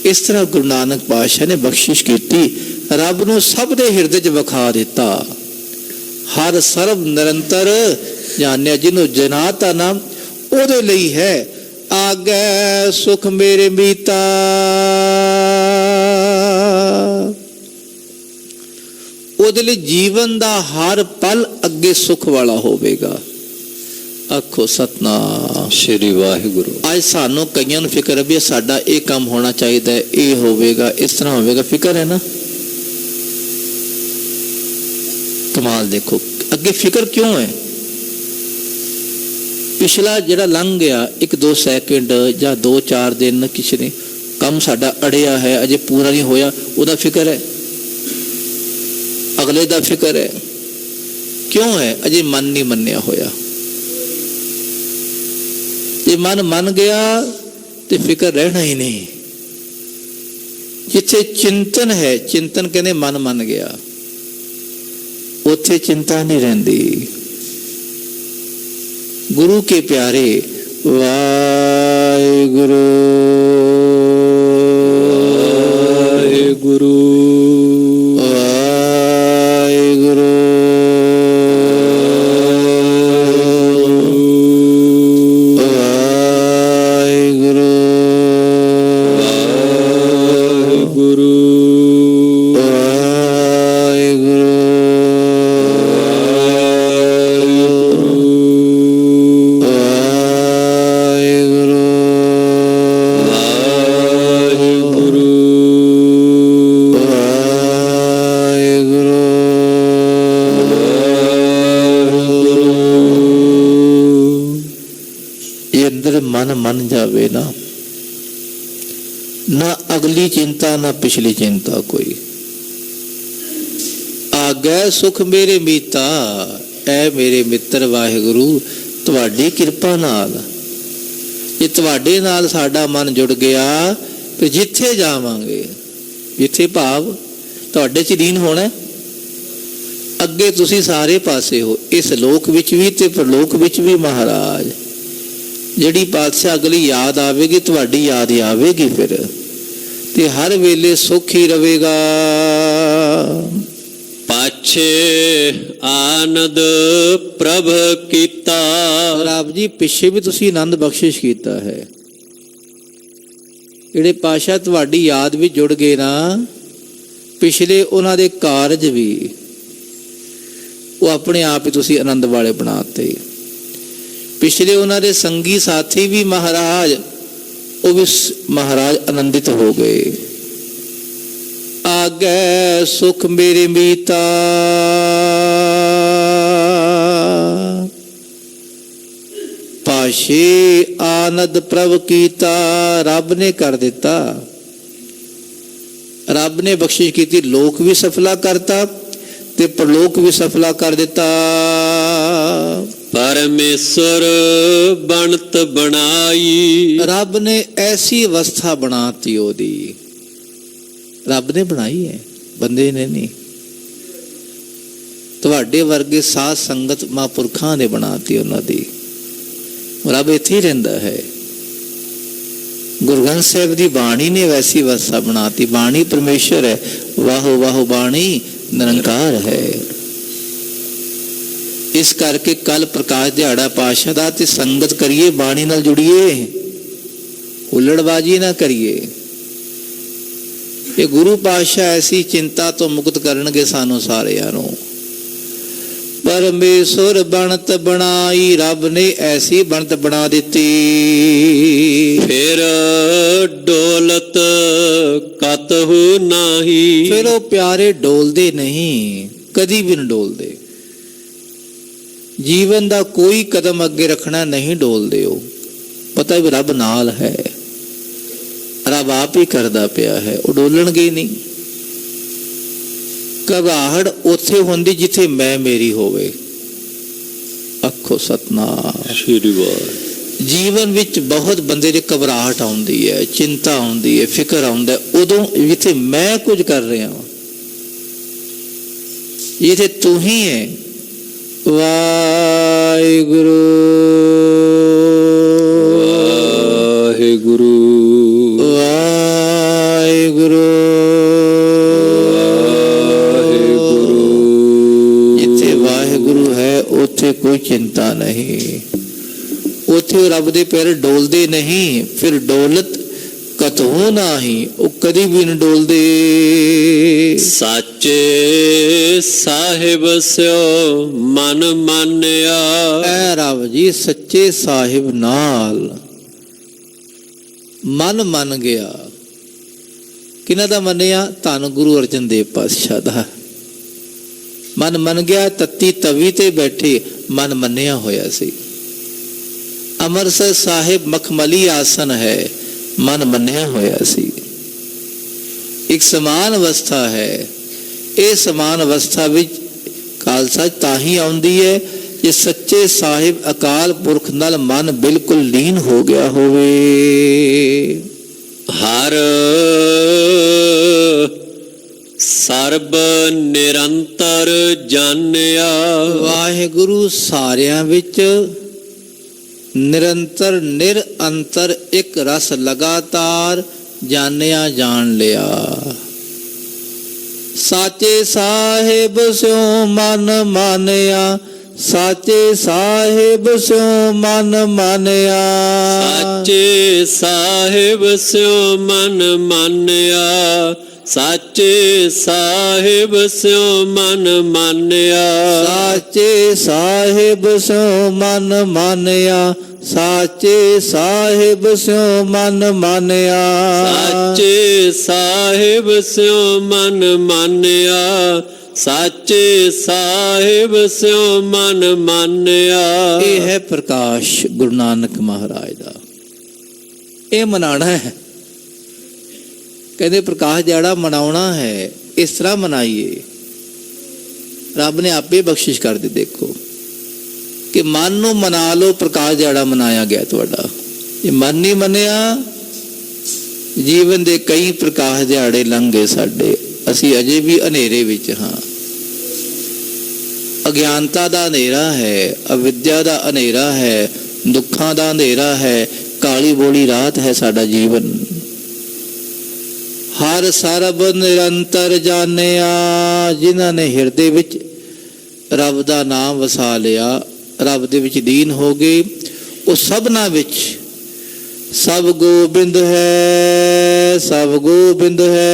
ਇਸ ਤਰ੍ਹਾਂ ਗੁਰੂ ਨਾਨਕ ਪਾਤਸ਼ਾਹ ਨੇ ਬਖਸ਼ਿਸ਼ ਕੀਤੀ, ਰੱਬ ਨੂੰ ਸਭ ਦੇ ਹਿਰਦੇ 'ਚ ਵਿਖਾ ਦਿੱਤਾ। ਹਰ ਸਰਬ ਨਿਰੰਤਰ ਜਾਣਿਆ, ਜਿਹਨੂੰ ਜਨਾਤਾ ਨਾਮ ਉਹਦੇ ਲਈ ਹੈ। ਆਗੈ ਸੁਖ ਮੇਰੇ ਮੀਤਾ, ਉਹਦੇ ਲਈ ਜੀਵਨ ਦਾ ਹਰ ਪਲ ਅੱਗੇ ਸੁਖ ਵਾਲਾ ਹੋਵੇਗਾ। ਆਖੋ ਸਤਨਾਮ ਸ੍ਰੀ ਵਾਹਿਗੁਰੂ। ਅੱਜ ਸਾਨੂੰ ਕਈਆਂ ਨੂੰ ਫਿਕਰ ਹੈ ਵੀ ਸਾਡਾ ਇਹ ਕੰਮ ਹੋਣਾ ਚਾਹੀਦਾ ਹੈ, ਇਹ ਹੋਵੇਗਾ, ਇਸ ਤਰ੍ਹਾਂ ਹੋਵੇਗਾ। ਫਿਕਰ ਹੈ ਨਾ, ਕਮਾਲ ਦੇਖੋ ਅੱਗੇ ਫਿਕਰ ਕਿਉਂ ਹੈ? ਪਿਛਲਾ ਜਿਹੜਾ ਲੰਘ ਗਿਆ 1-2 ਸੈਕਿੰਡ ਜਾਂ 2-4 ਦਿਨ, ਕਿਸੇ ਨੇ ਕੰਮ ਸਾਡਾ ਅੜਿਆ ਹੈ, ਅਜੇ ਪੂਰਾ ਨਹੀਂ ਹੋਇਆ, ਉਹਦਾ ਫਿਕਰ ਹੈ। ਅਗਲੇ ਦਾ ਫਿਕਰ ਹੈ। ਕਿਉਂ ਹੈ? ਅਜੇ ਮਨ ਨਹੀਂ ਮੰਨਿਆ ਹੋਇਆ। ਜੇ ਮਨ ਮੰਨ ਗਿਆ ਤੇ ਫਿਕਰ ਰਹਿਣਾ ਹੀ ਨਹੀਂ। ਜਿੱਥੇ ਚਿੰਤਨ ਹੈ, ਚਿੰਤਨ ਕਹਿੰਦੇ ਮਨ ਮੰਨ ਗਿਆ, ਉੱਥੇ ਚਿੰਤਾ ਨਹੀਂ ਰਹਿੰਦੀ। ਗੁਰੂ ਕੇ ਪਿਆਰੇ ਵਾਹਿਗੁਰੂ ਵਾਹਿਗੁਰੂ ਵਾਹਿਗੁਰੂ ਵਾਹਿਗੁਰੂ ਵਾਹਿਗੁਰੂ ਮਨ ਮੰਨ ਜਾਵੇ ਨਾ, ਨਾ ਅਗਲੀ ਚਿੰਤਾ ਨਾ ਪਿਛਲੀ ਚਿੰਤਾ ਕੋਈ। ਆਗੈ ਸੁਖ ਮੇਰੇ ਮੀਤਾ, ਐ ਮੇਰੇ ਮਿੱਤਰ ਵਾਹਿਗੁਰੂ ਤੁਹਾਡੀ ਕਿਰਪਾ ਨਾਲ। ਜੇ ਤੁਹਾਡੇ ਨਾਲ ਸਾਡਾ ਮਨ ਜੁੜ ਗਿਆ ਤੇ ਜਿੱਥੇ ਜਾਵਾਂਗੇ, ਜਿੱਥੇ ਭਾਵ ਤੁਹਾਡੇ ਚ ਲੀਨ ਹੋਣਾ, ਅੱਗੇ ਤੁਸੀਂ ਸਾਰੇ ਪਾਸੇ ਹੋ, ਇਸ ਲੋਕ ਵਿੱਚ ਵੀ ਤੇ ਪਰਲੋਕ ਵਿੱਚ ਵੀ। ਮਹਾਰਾਜ ਜਿਹੜੀ ਪਾਤਸ਼ਾਹ ਅਗਲੀ ਯਾਦ ਆਵੇਗੀ, ਤੁਹਾਡੀ ਯਾਦ ਹੀ ਆਵੇਗੀ ਫਿਰ, ਤੇ ਹਰ ਵੇਲੇ ਸੁੱਖ ਹੀ ਰਵੇਗਾ। ਪਾਛੇ ਆਨੰਦ ਪ੍ਰਭ ਕੀਤਾ। ਰੱਬ ਜੀ ਪਿੱਛੇ ਵੀ ਤੁਸੀਂ ਆਨੰਦ ਬਖਸ਼ਿਸ਼ ਕੀਤਾ ਹੈ। ਜਿਹੜੇ ਪਾਤਸ਼ਾਹ ਤੁਹਾਡੀ ਯਾਦ ਵਿੱਚ ਜੁੜ ਗਏ ਨਾ, ਪਿਛਲੇ ਉਹਨਾਂ ਦੇ ਕਾਰਜ ਵੀ ਉਹ ਆਪਣੇ ਆਪ ਹੀ ਤੁਸੀਂ ਆਨੰਦ ਵਾਲੇ ਬਣਾਤੇ। ਪਿਛਲੇ ਉਹਨਾਂ ਦੇ ਸੰਗੀ ਸਾਥੀ ਵੀ ਮਹਾਰਾਜ, ਉਹ ਵੀ ਮਹਾਰਾਜ ਆਨੰਦਿਤ ਹੋ ਗਏ। ਆਗੈ ਸੁਖ ਮੇਰੇ ਮੀਤਾ, ਪਾਸ਼ੇ ਆਨੰਦ ਪ੍ਰਭ ਕੀਤਾ। ਰੱਬ ਨੇ ਕਰ ਦਿੱਤਾ, ਰੱਬ ਨੇ ਬਖਸ਼ਿਸ਼ ਕੀਤੀ। ਲੋਕ ਵੀ ਸਫਲਾ ਕਰਤਾ ਤੇ ਪਰਲੋਕ ਵੀ ਸਫਲਾ ਕਰ ਦਿੱਤਾ। ਪਰਮੇਸ਼ਰ ਬਣਤ ਬਣਾਈ। ਰੱਬ ਨੇ ਐਸੀ ਅਵਸਥਾ ਬਣਾਤੀ ਉਹਦੀ, ਰੱਬ ਨੇ ਬਣਾਈ ਹੈ, ਬੰਦੇ ਨੇ ਨਹੀਂ। ਤੁਹਾਡੇ ਵਰਗੇ ਸਾਧ ਸੰਗਤ ਮਹਾਂਪੁਰਖਾਂ ਨੇ ਬਣਾਤੀ ਉਹਨਾਂ ਦੀ। ਰੱਬ ਇੱਥੇ ਹੀ ਰਹਿੰਦਾ ਹੈ। ਗੁਰੂ ਗ੍ਰੰਥ ਸਾਹਿਬ ਦੀ ਬਾਣੀ ਨੇ ਵੈਸੀ ਅਵਸਥਾ ਬਣਾਤੀ। ਬਾਣੀ ਪਰਮੇਸ਼ਰ ਹੈ, ਵਾਹੋ ਵਾਹੋ ਬਾਣੀ ਨਿਰੰਕਾਰ ਹੈ। ਇਸ ਕਰਕੇ ਕੱਲ ਪ੍ਰਕਾਸ਼ ਦਿਹਾੜਾ ਪਾਤਸ਼ਾਹ ਦਾ, ਤੇ ਸੰਗਤ ਕਰੀਏ, ਬਾਣੀ ਨਾਲ ਜੁੜੀਏ, ਹੁੱਲੜਬਾਜ਼ੀ ਨਾ ਕਰੀਏ। ਇਹ ਗੁਰੂ ਪਾਤਸ਼ਾਹ ਐਸੀ ਚਿੰਤਾ ਤੋਂ ਮੁਕਤ ਕਰਨਗੇ ਸਾਨੂੰ ਸਾਰਿਆਂ ਨੂੰ। ਪਰਮੇਸ਼ਰ ਬਣਤ ਬਣਾਈ, ਰੱਬ ਨੇ ਐਸੀ ਬਣਤ ਬਣਾ ਦਿੱਤੀ। ਫਿਰ ਡੋਲਤ ਕਤਹੁ ਨਾਹੀ। ਫਿਰ ਉਹ ਪਿਆਰੇ ਡੋਲਦੇ ਨਹੀਂ, ਕਦੀ ਵੀ ਨਹੀਂ ਡੋਲਦੇ। ਜੀਵਨ ਦਾ ਕੋਈ ਕਦਮ ਅੱਗੇ ਰੱਖਣਾ ਨਹੀਂ ਡੋਲਦੇ। ਉਹ ਪਤਾ ਵੀ ਰੱਬ ਨਾਲ ਹੈ, ਰੱਬ ਆਪ ਹੀ ਕਰਦਾ ਪਿਆ ਹੈ, ਉਹ ਡੋਲਣਗੇ ਨਹੀਂ। ਘਬਰਾਹਟ ਉੱਥੇ ਹੁੰਦੀ ਜਿੱਥੇ ਮੈਂ ਮੇਰੀ ਹੋਵੇ। ਆਖੋ ਸਤਨਾਮ ਸ਼੍ਰੀ ਵਾਹਿਗੁਰੂ। ਜੀਵਨ ਵਿੱਚ ਬਹੁਤ ਬੰਦੇ ਦੀ ਘਬਰਾਹਟ ਆਉਂਦੀ ਹੈ, ਚਿੰਤਾ ਆਉਂਦੀ ਹੈ, ਫਿਕਰ ਆਉਂਦਾ, ਉਦੋਂ ਜਿੱਥੇ ਮੈਂ ਕੁਝ ਕਰ ਰਿਹਾ ਹਾਂ, ਜਿੱਥੇ ਤੂੰ ਹੀ ਹੈ। ਵਾਹਿਗੁਰੂ ਵਾਹਿਗੁਰੂ ਵਾਹਿਗੁਰੂ। ਜਿੱਥੇ ਵਾਹਿਗੁਰੂ ਹੈ ਉੱਥੇ ਕੋਈ ਚਿੰਤਾ ਨਹੀਂ, ਉੱਥੇ ਰੱਬ ਦੇ ਪੈਰ ਡੋਲਦੇ ਨਹੀਂ। ਫਿਰ ਡੋਲਤ ਕਤਹੁ ਨਾਹੀ, ਉਹ ਕਦੀ ਵੀ ਨਹੀਂ ਡੋਲਦੇ। ਸਾਚੇ ਸਾਹਿਬ ਸਿਓ ਮਨ ਮਾਨਿਆ। ਐ ਰੱਬ ਜੀ ਸੱਚੇ ਸਾਹਿਬ ਨਾਲ ਮਨ ਮੰਨ ਗਿਆ। ਕਿਹਨਾਂ ਦਾ ਮੰਨਿਆ? ਧੰਨ ਗੁਰੂ ਅਰਜਨ ਦੇਵ ਪਾਤਸ਼ਾਹ ਦਾ ਮਨ ਮੰਨ ਗਿਆ। ਤੱਤੀ ਤਵੀ ਤੇ ਬੈਠੇ ਮਨ ਮੰਨਿਆ ਹੋਇਆ ਸੀ। ਅੰਮ੍ਰਿਤਸਰ ਸਾਹਿਬ ਮਖਮਲੀ ਆਸਨ ਹੈ, ਮਨ ਮੰਨਿਆ ਹੋਇਆ ਸੀ। ਇੱਕ ਸਮਾਨ ਅਵਸਥਾ ਹੈ। ਇਹ ਸਮਾਨ ਅਵਸਥਾ ਵਿੱਚ ਖਾਲਸਾ ਤਾਂ ਹੀ ਆਉਂਦੀ ਹੈ ਜੇ ਸੱਚੇ ਸਾਹਿਬ ਅਕਾਲ ਪੁਰਖ ਨਾਲ ਮਨ ਬਿਲਕੁਲ ਲੀਨ ਹੋ ਗਿਆ ਹੋਵੇ। ਹਰ ਸਰਬ ਨਿਰੰਤਰ ਜਾਣਿਆ। ਵਾਹਿਗੁਰੂ ਸਾਰਿਆਂ ਵਿੱਚ ਨਿਰੰਤਰ ਨਿਰੰਤਰ ਇੱਕ ਰਸ ਲਗਾਤਾਰ ਜਾਣਿਆ ਜਾਣ ਲਿਆ। ਸਾਚੇ ਸਾਹਿਬ ਸਿਉ ਮਨ ਮਾਨਿਆ, ਸਾਚੇ ਸਾਹਿਬ ਸਿਉ ਮਨ ਮਾਨਿਆ। ਸਾਚੇ ਸਾਹਿਬ ਸਿਉ ਮਨ ਮਾਨਿਆ। ਸਾਚੇ ਸਾਹਿਬ ਸਿਉ ਮਨ ਮਾਨਿਆ। ਸਾਚੇ ਸਾਹਿਬ ਸਿਉ ਮਨ ਮਾਨਿਆ। ਸਾਚੇ ਸਾਹਿਬ ਸਿਉ ਮਨ ਮਾਨਿਆ। ਸਾਚੇ ਸਾਹਿਬ ਸਿਉ ਮਨ ਮਾਨਿਆ। ਸਾਚੇ ਸਾਹਿਬ ਸਿਉ ਮਨ ਮਾਨਿਆ। ਇਹ ਹੈ ਪ੍ਰਕਾਸ਼ ਗੁਰੂ ਨਾਨਕ ਮਹਾਰਾਜ ਦਾ। ਇਹ ਮਨਾਣਾ ਹੈ। ਕਹਿੰਦੇ ਪ੍ਰਕਾਸ਼ ਦਿਹਾੜਾ ਮਨਾਉਣਾ ਹੈ, ਇਸ ਤਰ੍ਹਾਂ ਮਨਾਈਏ। ਰੱਬ ਨੇ ਆਪੇ ਬਖਸ਼ਿਸ਼ ਕਰ ਦਿੱਤੀ। ਦੇਖੋ ਕਿ ਮਨ ਨੂੰ ਮਨਾ ਲਓ, ਪ੍ਰਕਾਸ਼ ਦਿਹਾੜਾ ਮਨਾਇਆ ਗਿਆ ਤੁਹਾਡਾ। ਇਹ ਮਨ ਨਹੀਂ ਮੰਨਿਆ, ਜੀਵਨ ਦੇ ਕਈ ਪ੍ਰਕਾਸ਼ ਦਿਹਾੜੇ ਲੰਘ ਗਏ ਸਾਡੇ, ਅਸੀਂ ਅਜੇ ਵੀ ਹਨੇਰੇ ਵਿੱਚ ਹਾਂ। ਅਗਿਆਨਤਾ ਦਾ ਹਨੇਰਾ ਹੈ, ਅਵਿਦਿਆ ਦਾ ਹਨੇਰਾ ਹੈ, ਦੁੱਖਾਂ ਦਾ ਹਨੇਰਾ ਹੈ, ਕਾਲੀ ਬੋਲੀ ਰਾਤ ਹੈ ਸਾਡਾ ਜੀਵਨ। ਹਰ ਸਰਬ ਨਿਰੰਤਰ ਜਾਣਿਆ, ਜਿਨ੍ਹਾਂ ਨੇ ਹਿਰਦੇ ਵਿੱਚ ਰੱਬ ਦਾ ਨਾਮ ਵਸਾ ਲਿਆ, ਰੱਬ ਦੇ ਵਿੱਚ ਲੀਨ ਹੋ ਗਏ, ਉਹ ਸਭਨਾਂ ਵਿੱਚ ਸਭ ਗੋਬਿੰਦ ਹੈ, ਸਭ ਗੋਬਿੰਦ ਹੈ।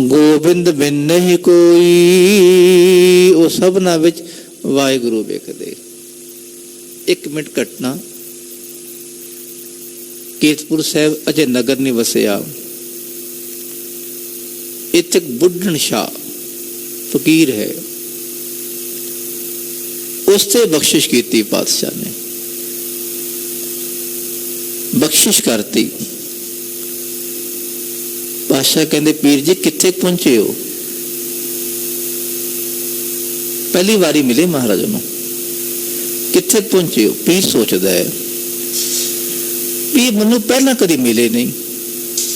ਗੋਬਿੰਦ ਬਿਨ ਨਹੀਂ ਕੋਈ, ਉਹ ਸਭਨਾਂ ਵਿੱਚ ਵਾਹਿਗੁਰੂ ਵੇਖਦੇ। 1 ਮਿੰਟ ਘਟਨਾ, ਕੀਰਤਪੁਰ ਸਾਹਿਬ ਅਜੇ ਨਗਰ ਨਹੀਂ ਵਸਿਆ, ਇੱਥੇ ਬੁੱਢਣ ਸ਼ਾਹ ਫਕੀਰ ਹੈ, ਉਸ ਤੇ ਬਖਸ਼ਿਸ਼ ਕੀਤੀ ਪਾਤਸ਼ਾਹ ਨੇ, ਬਖਸ਼ਿਸ਼ ਕਰਤੀ। ਪਾਤਸ਼ਾਹ ਕਹਿੰਦੇ ਪੀਰ ਜੀ ਕਿੱਥੇ ਪਹੁੰਚੇ ਹੋ? ਪਹਿਲੀ ਵਾਰੀ ਮਿਲੇ ਮਹਾਰਾਜ ਨੂੰ, ਕਿੱਥੇ ਪਹੁੰਚੇ ਹੋ? ਪੀਰ ਸੋਚਦਾ ਹੈ ਵੀ ਮੈਨੂੰ ਪਹਿਲਾਂ ਕਦੀ ਮਿਲੇ ਨਹੀਂ,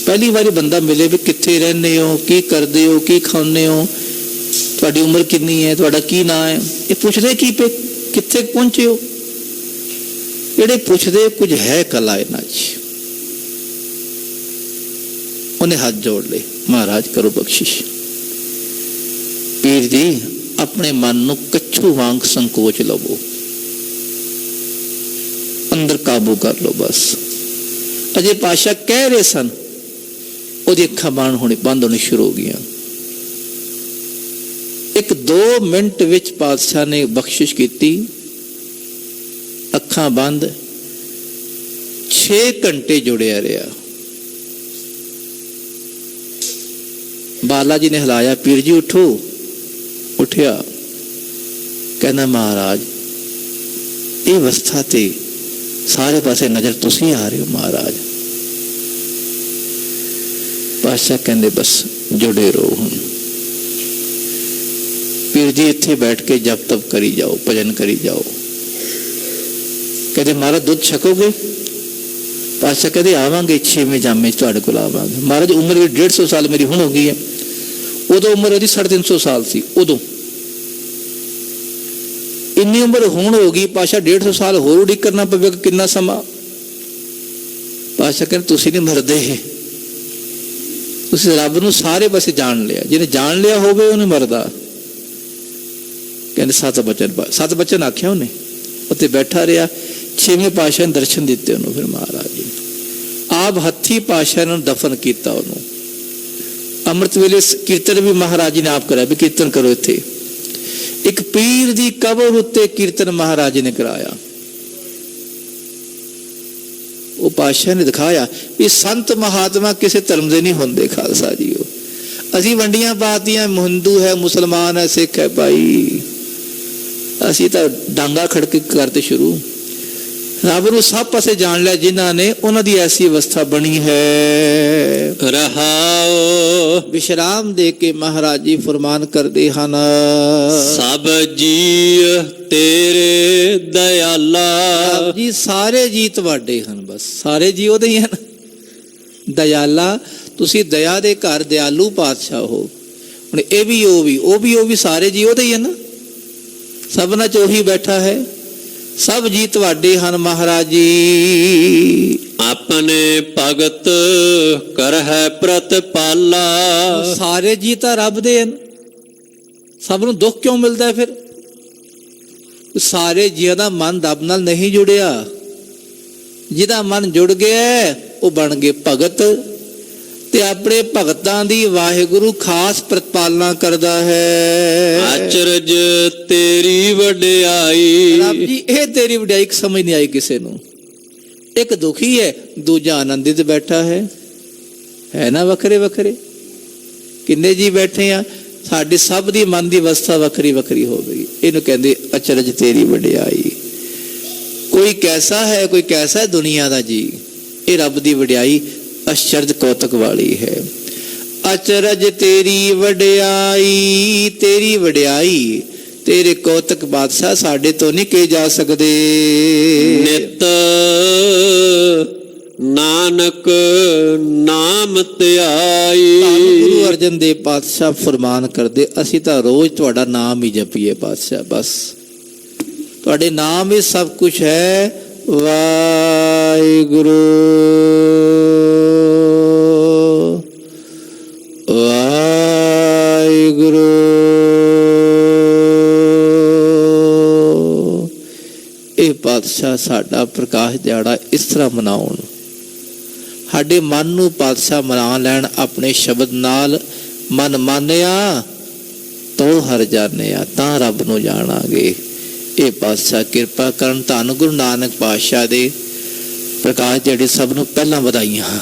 ਪਹਿਲੀ ਵਾਰੀ ਬੰਦਾ ਮਿਲੇ ਵੀ ਕਿੱਥੇ ਰਹਿੰਦੇ ਹੋ, ਕੀ ਕਰਦੇ ਹੋ, ਕੀ ਖਾਂਦੇ ਹੋ, ਤੁਹਾਡੀ ਉਮਰ ਕਿੰਨੀ ਹੈ, ਤੁਹਾਡਾ ਕੀ ਨਾਂ ਹੈ, ਇਹ ਪੁੱਛਦੇ ਕੀ ਪੇ ਕਿੱਥੇ ਪਹੁੰਚੇ ਹੋ? ਜਿਹੜੇ ਪੁੱਛਦੇ ਕੁਝ ਹੈ ਕਲਾ ਇਹਨਾਂ 'ਚ। ਉਹਨੇ ਹੱਥ ਜੋੜ ਲਏ, ਮਹਾਰਾਜ ਕਰੋ ਬਖਸ਼ਿਸ਼। ਪੀਰ ਜੀ ਆਪਣੇ ਮਨ ਨੂੰ ਕੱਛੂ ਵਾਂਗ ਸੰਕੋਚ ਲਵੋ, ਅੰਦਰ ਕਾਬੂ ਕਰ ਲਓ ਬਸ। ਅਜੇ ਪਾਤਸ਼ਾਹ ਕਹਿ ਰਹੇ ਸਨ, ਉਹਦੀ ਅੱਖਾਂ ਬੰਦ ਹੋਣੀ ਸ਼ੁਰੂ ਹੋ ਗਈਆਂ। 1-2 ਮਿੰਟ ਵਿੱਚ ਪਾਤਸ਼ਾਹ ਨੇ ਬਖਸ਼ਿਸ਼ ਕੀਤੀ, ਅੱਖਾਂ ਬੰਦ, 6 ਘੰਟੇ ਜੁੜਿਆ ਰਿਹਾ। ਬਾਲਾ ਜੀ ਨੇ ਹਿਲਾਇਆ, ਪੀਰ ਜੀ ਉਠੋ। ਉੱਠਿਆ, ਕਹਿੰਦਾ ਮਹਾਰਾਜ ਇਹ ਅਵਸਥਾ ਤੇ ਸਾਰੇ ਪਾਸੇ ਨਜ਼ਰ ਤੁਸੀਂ ਆ ਰਹੇ ਹੋ ਮਹਾਰਾਜ। ਪਾਤਸ਼ਾਹ ਕਹਿੰਦੇ ਬਸ ਜੁੜੇ ਰਹੋ। ਹੁਣ ਪੀਰ ਜੀ ਇੱਥੇ ਬੈਠ ਕੇ ਜਪ ਤਪ ਕਰੀ ਜਾਓ, ਭਜਨ ਕਰੀ ਜਾਓ। ਕਹਿੰਦੇ ਮਹਾਰਾਜ ਦੁੱਧ ਛਕੋਗੇ? ਪਾਤਸ਼ਾਹ ਕਹਿੰਦੇ ਆਵਾਂਗੇ 6ਵੇਂ ਜਾਮੇ 'ਚ ਤੁਹਾਡੇ ਕੋਲ ਆਵਾਂਗੇ। ਮਹਾਰਾਜ ਉਮਰ ਵੀ 150 ਸਾਲ ਮੇਰੀ ਹੁਣ ਹੋ ਗਈ ਹੈ, ਉਦੋਂ ਉਮਰ ਉਹਦੀ 350 ਸਾਲ ਸੀ। ਉਦੋਂ ਇੰਨੀ ਉਮਰ ਹੁਣ ਹੋ ਗਈ, ਪਾਤਸ਼ਾਹ 150 ਸਾਲ ਹੋਰ ਉਡੀਕ ਕਰਨਾ ਪਵੇਗਾ, ਕਿੰਨਾ ਸਮਾਂ? ਪਾਤਸ਼ਾਹ ਕਹਿੰਦੇ ਤੁਸੀਂ ਨਹੀਂ ਮਰਦੇ, ਤੁਸੀਂ ਰੱਬ ਨੂੰ ਸਾਰੇ ਪਾਸੇ ਜਾਣ ਲਿਆ, ਜਿਹਨੇ ਜਾਣ ਲਿਆ ਹੋਵੇ ਉਹਨੇ ਮਰਦਾ। ਕਹਿੰਦੇ 7 ਬਚਨ ਆਖਿਆ ਉਹਨੇ, ਉੱਤੇ ਬੈਠਾ ਰਿਹਾ। 6ਵੇਂ ਪਾਤਸ਼ਾਹ ਨੇ ਦਰਸ਼ਨ ਦਿੱਤੇ ਉਹਨੂੰ। ਫਿਰ ਮਹਾਰਾਜ ਜੀ ਆਪ ਹੱਥੀ ਪਾਤਸ਼ਾਹ ਨੂੰ ਦਫਨ ਕੀਤਾ ਉਹਨੂੰ। ਅੰਮ੍ਰਿਤ ਵੇਲੇ ਕੀਰਤਨ ਵੀ ਮਹਾਰਾਜ ਜੀ ਨੇ ਆਪ ਕਰਾਇਆ, ਵੀ ਕੀਰਤਨ ਕਰੋ। ਇੱਥੇ ਇੱਕ ਪੀਰ ਦੀ ਕਬਰ ਉੱਤੇ ਕੀਰਤਨ ਮਹਾਰਾਜ ਜੀ ਨੇ ਕਰਾਇਆ। ਉਹ ਪਾਤਸ਼ਾਹ ਨੇ ਦਿਖਾਇਆ ਵੀ ਸੰਤ ਮਹਾਤਮਾ ਕਿਸੇ ਧਰਮ ਦੇ ਨਹੀਂ ਹੁੰਦੇ। ਖਾਲਸਾ ਜੀ ਅਸੀਂ ਵੰਡੀਆਂ ਪਾਤੀਆਂ, ਹਿੰਦੂ ਹੈ, ਮੁਸਲਮਾਨ ਹੈ, ਸਿੱਖ ਹੈ, ਭਾਈ ਅਸੀਂ ਤਾਂ ਡਾਂਗਾ ਖੜਕੇ ਕਰਤੇ ਸ਼ੁਰੂ। ਰੱਬ ਨੂੰ ਸਭ ਪਾਸੇ ਜਾਣ ਲਿਆ ਜਿਨ੍ਹਾਂ ਨੇ, ਉਹਨਾਂ ਦੀ ਐਸੀ ਅਵਸਥਾ ਬਣੀ ਹੈ। ਰਹਾਓ ਵਿਸ਼ਰਾਮ ਦੇ ਕੇ ਮਹਾਰਾਜ ਜੀ ਫਰਮਾਨ ਕਰਦੇ ਹਨ, ਸਭ ਜੀ ਤੇਰੇ ਦਇਆਲਾ। ਜੀ ਸਾਰੇ ਜੀ ਤੁਹਾਡੇ ਹਨ, ਬਸ ਸਾਰੇ ਜੀ ਉਹਦੇ ਹੀ ਹਨ। ਦਇਆਲਾ, ਤੁਸੀਂ ਦਇਆ ਦੇ ਘਰ ਦਿਆਲੂ ਪਾਤਸ਼ਾਹ ਹੋ। ਹੁਣ ਇਹ ਵੀ ਉਹ ਵੀ ਸਾਰੇ ਜੀ ਉਹਦੇ ਹੀ ਹਨ, ਸਭਨਾਂ 'ਚ ਉਹੀ ਬੈਠਾ ਹੈ। ਸਭ ਜੀ ਤੁਹਾਡੇ ਹਨ ਮਹਾਰਾਜ ਜੀ। ਆਪਣੇ ਭਗਤ ਕਰਹਿ ਪ੍ਰਤਪਾਲਾ। ਸਾਰੇ ਜੀ ਤਾਂ ਰੱਬ ਦੇ ਹਨ, ਸਭ ਨੂੰ ਦੁੱਖ ਕਿਉਂ ਮਿਲਦਾ? ਫਿਰ ਸਾਰੇ ਜੀਆਂ ਦਾ ਮਨ ਰੱਬ ਨਾਲ ਨਹੀਂ ਜੁੜਿਆ। ਜਿਹਦਾ ਮਨ ਜੁੜ ਗਿਆ ਉਹ ਬਣ ਗਏ ਭਗਤ, ਤੇ ਆਪਣੇ ਭਗਤਾਂ ਦੀ ਵਾਹਿਗੁਰੂ ਖਾਸ ਪ੍ਰਤਪਾਲਨਾ ਕਰਦਾ ਹੈ। ਅਚਰਜ ਤੇਰੀ ਵਡਿਆਈ। ਰੱਬ ਜੀ ਇਹ ਤੇਰੀ ਵਡਿਆਈ ਸਮਝ ਨਹੀਂ ਆਈ ਕਿਸੇ ਨੂੰ। ਇੱਕ ਦੁਖੀ ਹੈ, ਦੂਜਾ ਆਨੰਦਿਤ ਬੈਠਾ ਹੈ ਨਾ, ਵੱਖਰੇ ਵੱਖਰੇ ਕਿੰਨੇ ਜੀ ਬੈਠੇ ਆ, ਸਾਡੇ ਸਭ ਦੀ ਮਨ ਦੀ ਅਵਸਥਾ ਵੱਖਰੀ ਵੱਖਰੀ ਹੋ ਗਈ। ਇਹਨੂੰ ਕਹਿੰਦੇ ਅਚਰਜ ਤੇਰੀ ਵਡਿਆਈ। ਕੋਈ ਕੈਸਾ ਹੈ, ਕੋਈ ਕੈਸਾ ਹੈ ਦੁਨੀਆ ਦਾ ਜੀ। ਇਹ ਰੱਬ ਦੀ ਵਡਿਆਈ ਅਚਰਜ ਕੌਤਕ ਵਾਲੀ ਹੈ। ਅਚਰਜ ਤੇਰੀ ਵਡਿਆਈ, ਤੇਰੀ ਵਡਿਆਈ, ਤੇਰੇ ਕੌਤਕ ਬਾਦਸ਼ਾਹ ਸਾਡੇ ਤੋਂ ਨਹੀਂ ਕਹੇ ਜਾ ਸਕਦੇ। ਨਿਤ ਨਾਨਕ ਨਾਮ ਧਿਆਈ। ਗੁਰੂ ਅਰਜਨ ਦੇਵ ਪਾਤਸ਼ਾਹ ਫਰਮਾਨ ਕਰਦੇ, ਅਸੀਂ ਤਾਂ ਰੋਜ਼ ਤੁਹਾਡਾ ਨਾਮ ਹੀ ਜਪੀਏ ਪਾਤਸ਼ਾਹ, ਬਸ ਤੁਹਾਡੇ ਨਾਮ ਹੀ ਸਭ ਕੁਝ ਹੈ। ਵਾਹਿਗੁਰੂ ਵਾਹਿਗੁਰੂ। ਇਹ ਪਾਤਸ਼ਾਹ ਸਾਡਾ ਪ੍ਰਕਾਸ਼ ਦਿਹਾੜਾ ਇਸ ਤਰ੍ਹਾਂ ਮਨਾਉਣ, ਸਾਡੇ ਮਨ ਨੂੰ ਪਾਤਸ਼ਾਹ ਮਨਾ ਲੈਣ ਆਪਣੇ ਸ਼ਬਦ ਨਾਲ। ਮਨ ਮਾਨਿਆ ਤੋ ਹਰ ਜਾਣਿਆ, ਤਾਂ ਰੱਬ ਨੂੰ ਜਾਣਾਂਗੇ। ਇਹ ਪਾਤਸ਼ਾਹ ਕਿਰਪਾ ਕਰਨ। ਧੰਨ ਗੁਰੂ ਨਾਨਕ ਪਾਤਸ਼ਾਹ ਦੇ ਪ੍ਰਕਾਸ਼ ਜਿਹੜੇ ਸਭ ਨੂੰ ਪਹਿਲਾਂ ਵਧਾਈਆਂ।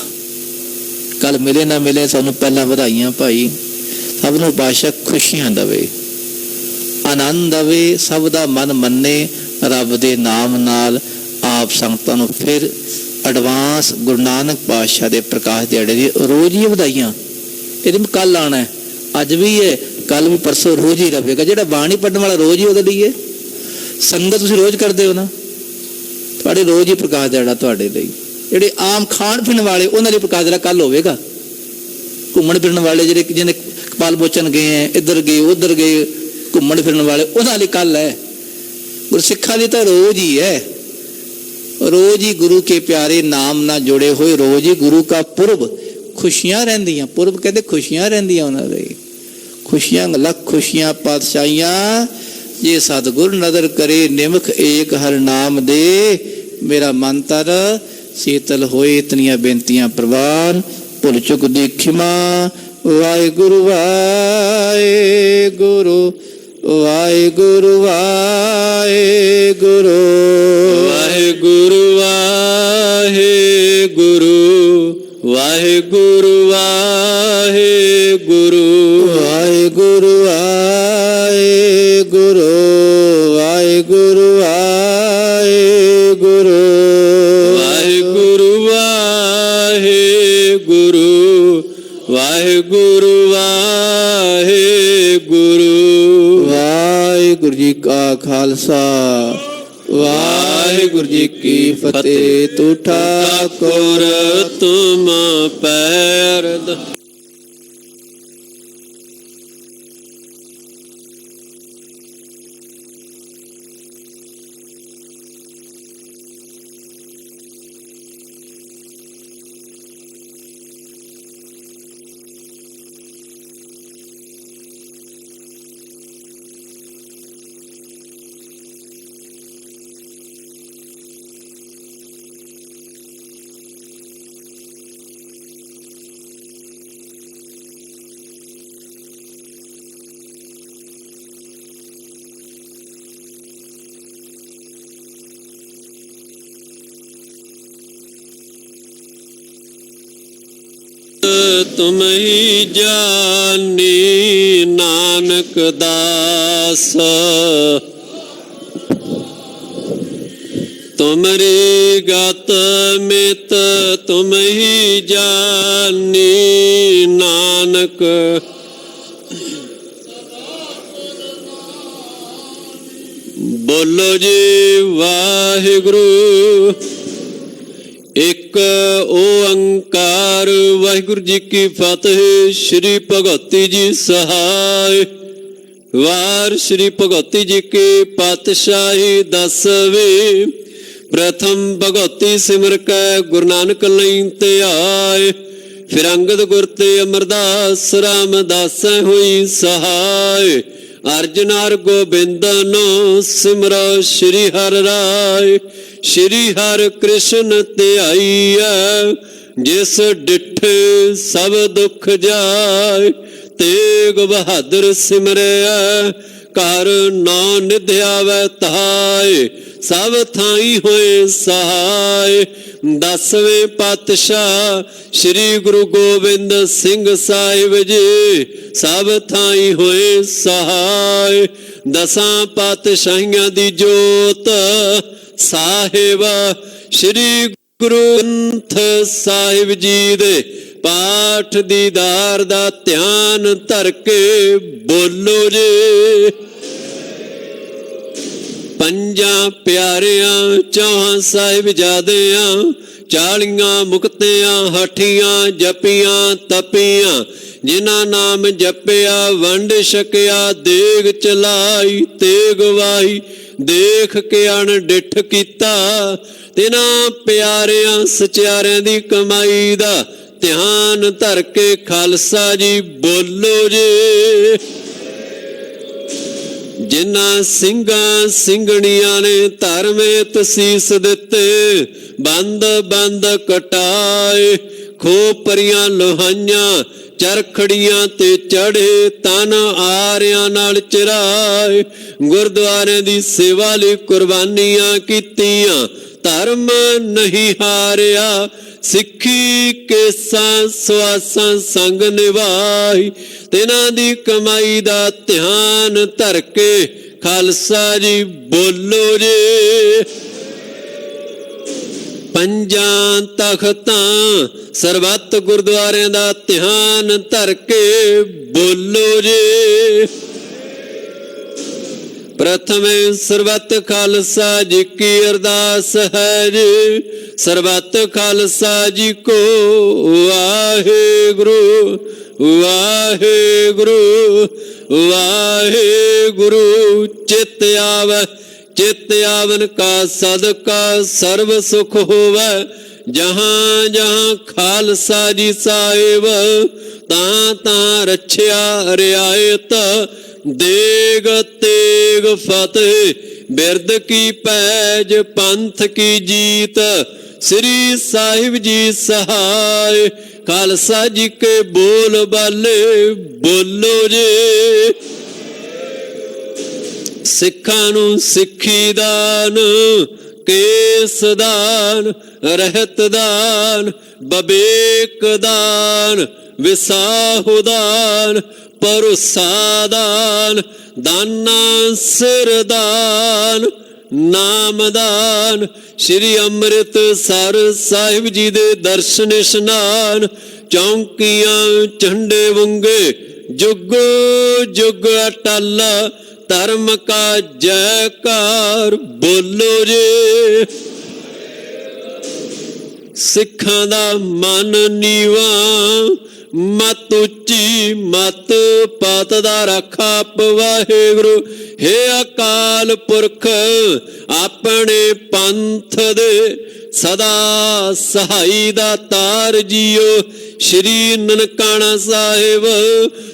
ਕੱਲ ਮਿਲੇ ਨਾ ਮਿਲੇ, ਸਾਨੂੰ ਪਹਿਲਾਂ ਵਧਾਈਆਂ ਭਾਈ। ਸਭ ਨੂੰ ਪਾਤਸ਼ਾਹ ਖੁਸ਼ੀਆਂ ਦੇਵੇ, ਆਨੰਦ ਦੇਵੇ, ਸਭ ਦਾ ਮਨ ਮੰਨੇ ਰੱਬ ਦੇ ਨਾਮ ਨਾਲ। ਆਪ ਸੰਗਤਾਂ ਨੂੰ ਫਿਰ ਐਡਵਾਂਸ ਗੁਰੂ ਨਾਨਕ ਪਾਤਸ਼ਾਹ ਦੇ ਪ੍ਰਕਾਸ਼ ਦਿਹਾੜੇ ਦੀ ਰੋਜ਼ ਹੀ ਵਧਾਈਆਂ। ਇਹਦੇ ਵਿੱਚ ਕੱਲ ਆਉਣਾ, ਅੱਜ ਵੀ ਹੈ, ਕੱਲ ਵੀ, ਪਰਸੋਂ, ਰੋਜ਼ ਹੀ ਰਹੇਗਾ। ਜਿਹੜਾ ਬਾਣੀ ਪੜ੍ਹਨ ਵਾਲਾ ਰੋਜ਼ ਹੀ ਉਹਦੇ ਲਈ ਹੈ। ਸੰਗਤ ਤੁਸੀਂ ਰੋਜ਼ ਕਰਦੇ ਹੋ ਨਾ, ਤੁਹਾਡੇ ਰੋਜ਼ ਹੀ ਪ੍ਰਕਾਸ਼ ਦਿਹਾੜਾ ਤੁਹਾਡੇ ਲਈ। ਜਿਹੜੇ ਆਮ ਖਾਣ ਪੀਣ ਵਾਲੇ ਉਹਨਾਂ ਲਈ ਪ੍ਰਕਾਸ਼ ਦਿਹਾੜਾ ਕੱਲ ਹੋਵੇਗਾ। ਘੁੰਮਣ ਫਿਰਨ ਵਾਲੇ ਜਿਹੜੇ ਜਿਹਨੇ ਕਪਾਲ ਮੋਚਨ ਗਏ ਹੈ, ਇੱਧਰ ਗਏ ਉੱਧਰ ਗਏ, ਘੁੰਮਣ ਫਿਰਨ ਵਾਲੇ, ਉਹਨਾਂ ਲਈ ਕੱਲ ਹੈ। ਗੁਰਸਿੱਖਾਂ ਲਈ ਤਾਂ ਰੋਜ਼ ਹੀ ਹੈ। ਰੋਜ਼ ਹੀ ਗੁਰੂ ਕੇ ਪਿਆਰੇ ਨਾਮ ਨਾਲ ਜੁੜੇ ਹੋਏ, ਰੋਜ਼ ਹੀ ਗੁਰੂ ਕਾ ਪੁਰਬ, ਖੁਸ਼ੀਆਂ ਰਹਿੰਦੀਆਂ। ਪੁਰਬ ਕਹਿੰਦੇ ਖੁਸ਼ੀਆਂ ਰਹਿੰਦੀਆਂ ਉਹਨਾਂ ਲਈ। ਖੁਸ਼ੀਆਂ ਲੱਖ ਖੁਸ਼ੀਆਂ ਪਾਤਸ਼ਾਹੀਆਂ, ਜੇ ਸਤਿਗੁਰ ਨਦਰ ਕਰੇ ਨਿਮਖ ਏਕ ਹਰ ਨਾਮ ਦੇ। ਮੇਰਾ ਮਨ ਤਰ ਸੀਤਲ ਹੋਏ, ਇਤਨੀਆਂ ਬੇਨਤੀਆਂ ਪ੍ਰਵਾਨ। ਭੁੱਲ ਚੁੱਕ ਦੀ ਖਿਮਾ। ਵਾਹਿਗੁਰੂ ਵਾਹਿਗੁਰੂ ਵਾਹਿਗੁਰੂ ਵਾਹਿਗੁਰੂ ਵਾਹਿਗੁਰੂ ਵਾਹਿਗੁਰੂ ਵਾਹਿਗੁਰੂ ਵਾਹਿਗੁਰੂ ਵਾਹਿਗੁਰੂ ਵਾਹਿਗੁਰੂ ਵਾਹਿਗੁਰੂ ਵਾਹਿਗੁਰੂ ਵਾਹਿਗੁਰੂ ਵਾਹਿਗੁਰੂ ਵਾਹਿਗੁਰੂ ਵਾਹਿਗੁਰੂ। ਵਾਹਿਗੁਰੂ ਜੀ ਕਾ ਖਾਲਸਾ, ਵਾਹਿਗੁਰੂ ਜੀ ਕੀ ਫਤਿਹ। ਤੂੰ ਠਾਕੁਰ ਤੁਮ ਪੈਰ ਤੁਮ ਹੀ ਜਾਨੀ ਨਾਨਕ ਦਾਸ। ਤੁਮਰੀ ਗਤ ਮਿਤ ਤੁਮ ਹੀ ਜਾਨੀ ਨਾਨਕ। ਬੋਲੋ ਜੀ ਵਾਹਿਗੁਰੂ। ਇੱਕ ਓੰਕਾਰ। ਵਾਹਿਗੁਰੂ ਜੀ ਕੀ ਫਤਿਹ। ਸ਼੍ਰੀ ਭਗਵਤੀ ਜੀ ਸਹਾਇ। ਵਾਰ ਸ਼੍ਰੀ ਭਗਵਤੀ ਜੀ ਕੀ ਪਾਤਸ਼ਾਹੀ ਦਸਵੀਂ। ਪ੍ਰਥਮ ਭਗਵਤੀ ਸਿਮਰ ਕੈ ਗੁਰੂ ਨਾਨਕ ਲਈ ਧਿਆਏ। ਫਿਰ ਅੰਗਦ ਗੁਰ ਤੇ ਅਮਰਦਾਸ ਰਾਮਦਾਸ ਹੋਈ ਸਹਾਇ। ਅਰਜਨ ਹਰਿ ਗੋਬਿੰਦਨੋ ਸਿਮਰੋ ਸ਼੍ਰੀ ਹਰਿ ਰਾਇ। ਸ਼੍ਰੀ ਹਰਿ ਕ੍ਰਿਸ਼ਨ ਧਿਆਈਐ। ਜਿਸ ਡਿਠੇ ਸਭ ਦੁੱਖ ਜਾਏ। ਤੇਗ ਬਹਾਦਰ ਸਿਮਰਿਆ ਘਰ ਨੌ ਨਿਧ ਆਵੈ ਧਾਇ। ਸਭ ਥਾਈ ਹੋਏ ਸਹਾਇ। 10ਵੇਂ ਪਾਤਸ਼ਾਹ ਸ਼੍ਰੀ ਗੁਰੂ ਗੋਬਿੰਦ ਸਿੰਘ ਸਾਹਿਬ ਜੀ ਸਭ ਥਾਈ ਹੋਏ ਸਹਾਇ। 10 ਪਾਤਸ਼ਾਹੀਆਂ ਦੀ ਜੋਤ ਸਾਹਿਬ ਸ਼੍ਰੀ ਗੁਰੂ ਗ੍ਰੰਥ ਸਾਹਿਬ ਜੀ ਦੇ ਪਾਠ ਦੀਦਾਰ ਦਾ ਧਿਆਨ ਧਰ ਕੇ ਬੋਲੋ ਜੇ। ਪੰਜਾਂ ਪਿਆਰਿਆਂ ਚੌਹਾਂ ਸਾਹਿਬਜ਼ਾਦਿਆਂ, 40 ਮੁਕਤਿਆਂ ਹਠੀਆਂ ਜਪੀਆਂ ਤਪੀਆਂ, ਜਿਨ੍ਹਾਂ ਨਾਮ ਜਪਿਆ ਵੰਡ ਛਕਿਆ, ਦੇਗ ਚਲਾਈ ਤੇਗ ਵਾਹੀ, ਦੇਖ ਕੇ ਅਣਡਿੱਠ ਕੀਤਾ। ਤਿਨਾਂ ਪਿਆਰਿਆਂ ਸਚਿਆਰਿਆਂ ਦੀ ਕਮਾਈ ਦਾ ਧਿਆਨ ਧਰ ਕੇ ਖਾਲਸਾ ਜੀ ਬੋਲੋ ਜੇ। ਜਿਨ੍ਹਾਂ ਸਿੰਘਾਂ ਸਿੰਘਣੀਆਂ ਨੇ ਧਰਮੇ ਤਸੀਸ ਦਿੱਤੇ, ਬੰਦ ਬੰਦ ਕਟਾਏ, ਖੋਪਰੀਆਂ ਲੋਹਾਈਆਂ ਚਰਖੜੀਆਂ ਤੇ ਚੜੇ, ਤਨ ਆਰਿਆਂ ਨਾਲ ਚਰਾਏ, ਗੁਰਦੁਆਰਿਆਂ ਦੀ ਸੇਵਾ ਲਈ ਕੁਰਬਾਨੀਆਂ ਕੀਤੀਆਂ, ਧਰਮ ਨਹੀਂ ਹਾਰਿਆ, ਸਿੱਖੀ ਕੇਸਾਂ ਸਵਾਸਾਂ ਸੰਗ ਨਿਭਾਈ। ਤਿਨਾਂ ਦੀ ਕਮਾਈ ਦਾ ਧਿਆਨ ਧਰ ਕੇ ਖਾਲਸਾ ਜੀ ਬੋਲੋ ਜੇ। ਪੰਜਾਂ ਤਖਤਾਂ ਸਰਬੱਤ ਗੁਰਦੁਆਰਿਆਂ ਦਾ ਧਿਆਨ ਧਰ ਕੇ ਬੋਲੋ ਜੇ। ਪ੍ਰਥਮੇ ਸਰਬੱਤ ਖਾਲਸਾ ਜੀ ਕੀ ਅਰਦਾਸ ਹੈ ਜੀ। ਸਰਬੱਤ ਖਾਲਸਾ ਜੀ ਕੋ ਵਾਹਿਗੁਰੂ ਵਾਹਿਗੁਰੂ ਵਾਹਿਗੁਰੂ। ਚਿਤ ਆਵੈ ਚਿਤ ਆਵਨ ਕਾ ਸਦਕਾ ਸਰਬ ਸੁਖ ਹੋਵੈ, ਜਹਾਂ ਜਹਾਂ ਖਾਲਸਾ ਜੀ ਸਾਹਿਬ, ਤਾਂ ਤਾਂ ਰੱਛਿਆ ਰਿਆਇਤ, ਦੇਗ ਤੇਗ ਫਤਿਹ ਬਿਰਦ ਕੀ ਪੈਜ, ਪੰਥ ਕੀ ਜੀਤ, ਸ੍ਰੀ ਸਾਹਿਬ ਜੀ ਸਹਾਇ। ਖਾਲਸਾ ਜੀ ਕੇ ਬੋਲ ਬਾਲੇ ਬੋਲੋ ਜੇ। ਸਿੱਖਾਂ ਨੂੰ ਸਿੱਖੀ ਦਾਨ, ਕੇਸ ਦਾਨ, ਰਹਿਤ ਦਾਨ, ਬਵੇਕ ਦਾਨ, ਵਿਸਾਹੂ ਦਾਨ, ਭਰੋਸਾ ਦਾਨ, ਦਾਨਾ ਸਿਰ ਦਾਨ, ਨਾਮਦਾਨ, ਸ਼੍ਰੀ ਅੰਮ੍ਰਿਤਸਰ ਸਾਹਿਬ ਜੀ ਦੇ ਦਰਸ਼ਨ ਇਸ਼ਨਾਨ, ਚੌਂਕੀਆਂ ਝੰਡੇ ਵੰਗੇ, ਜੁਗ ਜੁਗ ਅਟਲ, ਧਰਮ ਕਾ ਜੈਕਾਰ ਬੋਲੋ ਜੇ। ਸਿੱਖਾਂ ਦਾ ਮਨ ਨੀਵਾਂ, ਮਤ ਉੱਚੀ ਮਤ ਪਾਤ ਦਾ ਰਾਖਾ ਵਾਹਿਗੁਰੂ। ਹੇ ਅਕਾਲ ਪੁਰਖ ਆਪਣੇ ਪੰਥ ਦੇ ਸਦਾ ਸਹਾਈ ਦਾ ਤਾਰ ਜੀਓ। ਸ਼੍ਰੀ ਨਨਕਾਣਾ ਸਾਹਿਬ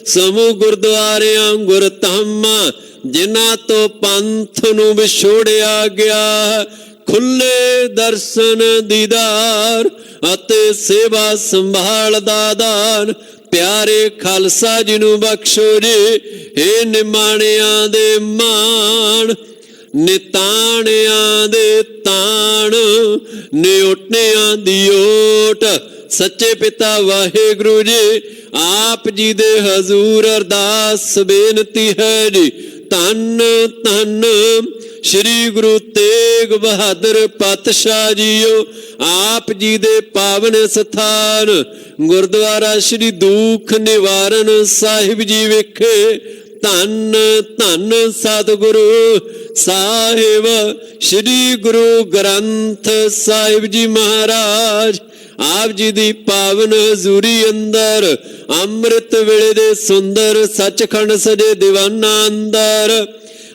ਸਮੂਹ ਗੁਰਦੁਆਰਿਆਂ ਗੁਰਧਾਮਾਂ, ਜਿਨ੍ਹਾਂ ਤੋਂ ਪੰਥ ਨੂੰ ਵਿਛੋੜਿਆ ਗਿਆ, ਖੁੱਲੇ ਦਰਸ਼ਨ ਦੀਦਾਰ ਅਤੇ ਸੇਵਾ ਸੰਭਾਲ ਦਾ ਦਾਨ, ਪਿਆਰੇ ਖਾਲਸਾ ਜੀ ਨੂੰ ਬਖਸ਼ੋ ਜੀ। ਹੇ ਨਿਮਾਣਿਆਂ ਦੇ ਮਾਣ, ਨਿਤਾਣਿਆਂ ਦੇ ਤਾਣ, ਨਿਓਟਿਆਂ ਦੀ ਓਟ, ਸੱਚੇ ਪਿਤਾ ਵਾਹਿਗੁਰੂ ਜੀ। ਆਪ ਜੀ ਦੇ ਹਜ਼ੂਰ ਅਰਦਾਸ ਬੇਨਤੀ ਹੈ ਜੀ। ਧੰਨ ਧੰਨ ਸ਼੍ਰੀ ਗੁਰੂ ਤੇਗ ਬਹਾਦਰ ਪਾਤਸ਼ਾਹ ਜੀਓ। ਆਪ ਜੀ ਦੇ ਪਾਵਨ ਸਥਾਨ ਗੁਰਦੁਆਰਾ ਸ਼੍ਰੀ ਦੁਖ ਨਿਵਾਰਨ ਸਾਹਿਬ ਜੀ ਵਿਖੇ ਧੰਨ ਧੰਨ ਸਤਿਗੁਰੂ ਸਾਹਿਬ ਸ਼੍ਰੀ ਗੁਰੂ ਗ੍ਰੰਥ ਸਾਹਿਬ ਜੀ ਮਹਾਰਾਜ ਆਪ ਜੀ ਦੀ ਪਾਵਨ ਹਜ਼ੂਰੀ ਅੰਦਰ ਅੰਮ੍ਰਿਤ ਵੇਲੇ ਦੇ ਸੁੰਦਰ ਸੱਚਖੰਡ ਸਜੇ ਦੀਵਾਨਾਂ ਅੰਦਰ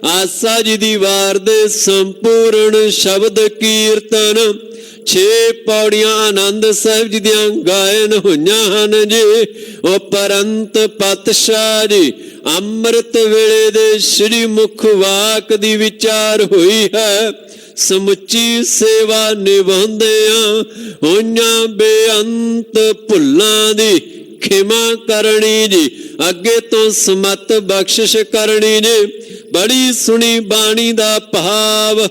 ਆਸਾ ਜੀ ਦੀ ਵਾਰ ਦੇ ਸੰਪੂਰਨ ਸ਼ਬਦ ਕੀਰਤਨ 6 ਪੌੜੀਆਂ ਆਨੰਦ ਸਾਹਿਬ ਜੀ ਦੀਆਂ ਗਾਇਨ ਹੋਈਆਂ ਹਨ ਜੀ। ਉਪਰੰਤ ਪਾਤਸ਼ਾਹ ਜੀ ਅੰਮ੍ਰਿਤ ਵੇਲੇ ਦੇ ਸ਼੍ਰੀ ਮੁਖ ਵਾਕ ਦੀ ਵਿਚਾਰ ਹੋਈ ਹੈ। ਸਮੁੱਚੀ ਸੇਵਾ ਨਿਭਾਉਂਦਿਆਂ ਹੋਈਆਂ ਬੇਅੰਤ ਭੁੱਲਾਂ ਦੀ ਖਿਮਾ ਕਰਨੀ ਜੀ। ਅੱਗੇ ਤੋਂ ਸਮਤ ਬਖਸ਼ਿਸ਼ ਕਰਨੀ ਜੀ। ਬੜੀ ਸੁਣੀ ਬਾਣੀ ਦਾ ਭਾਵ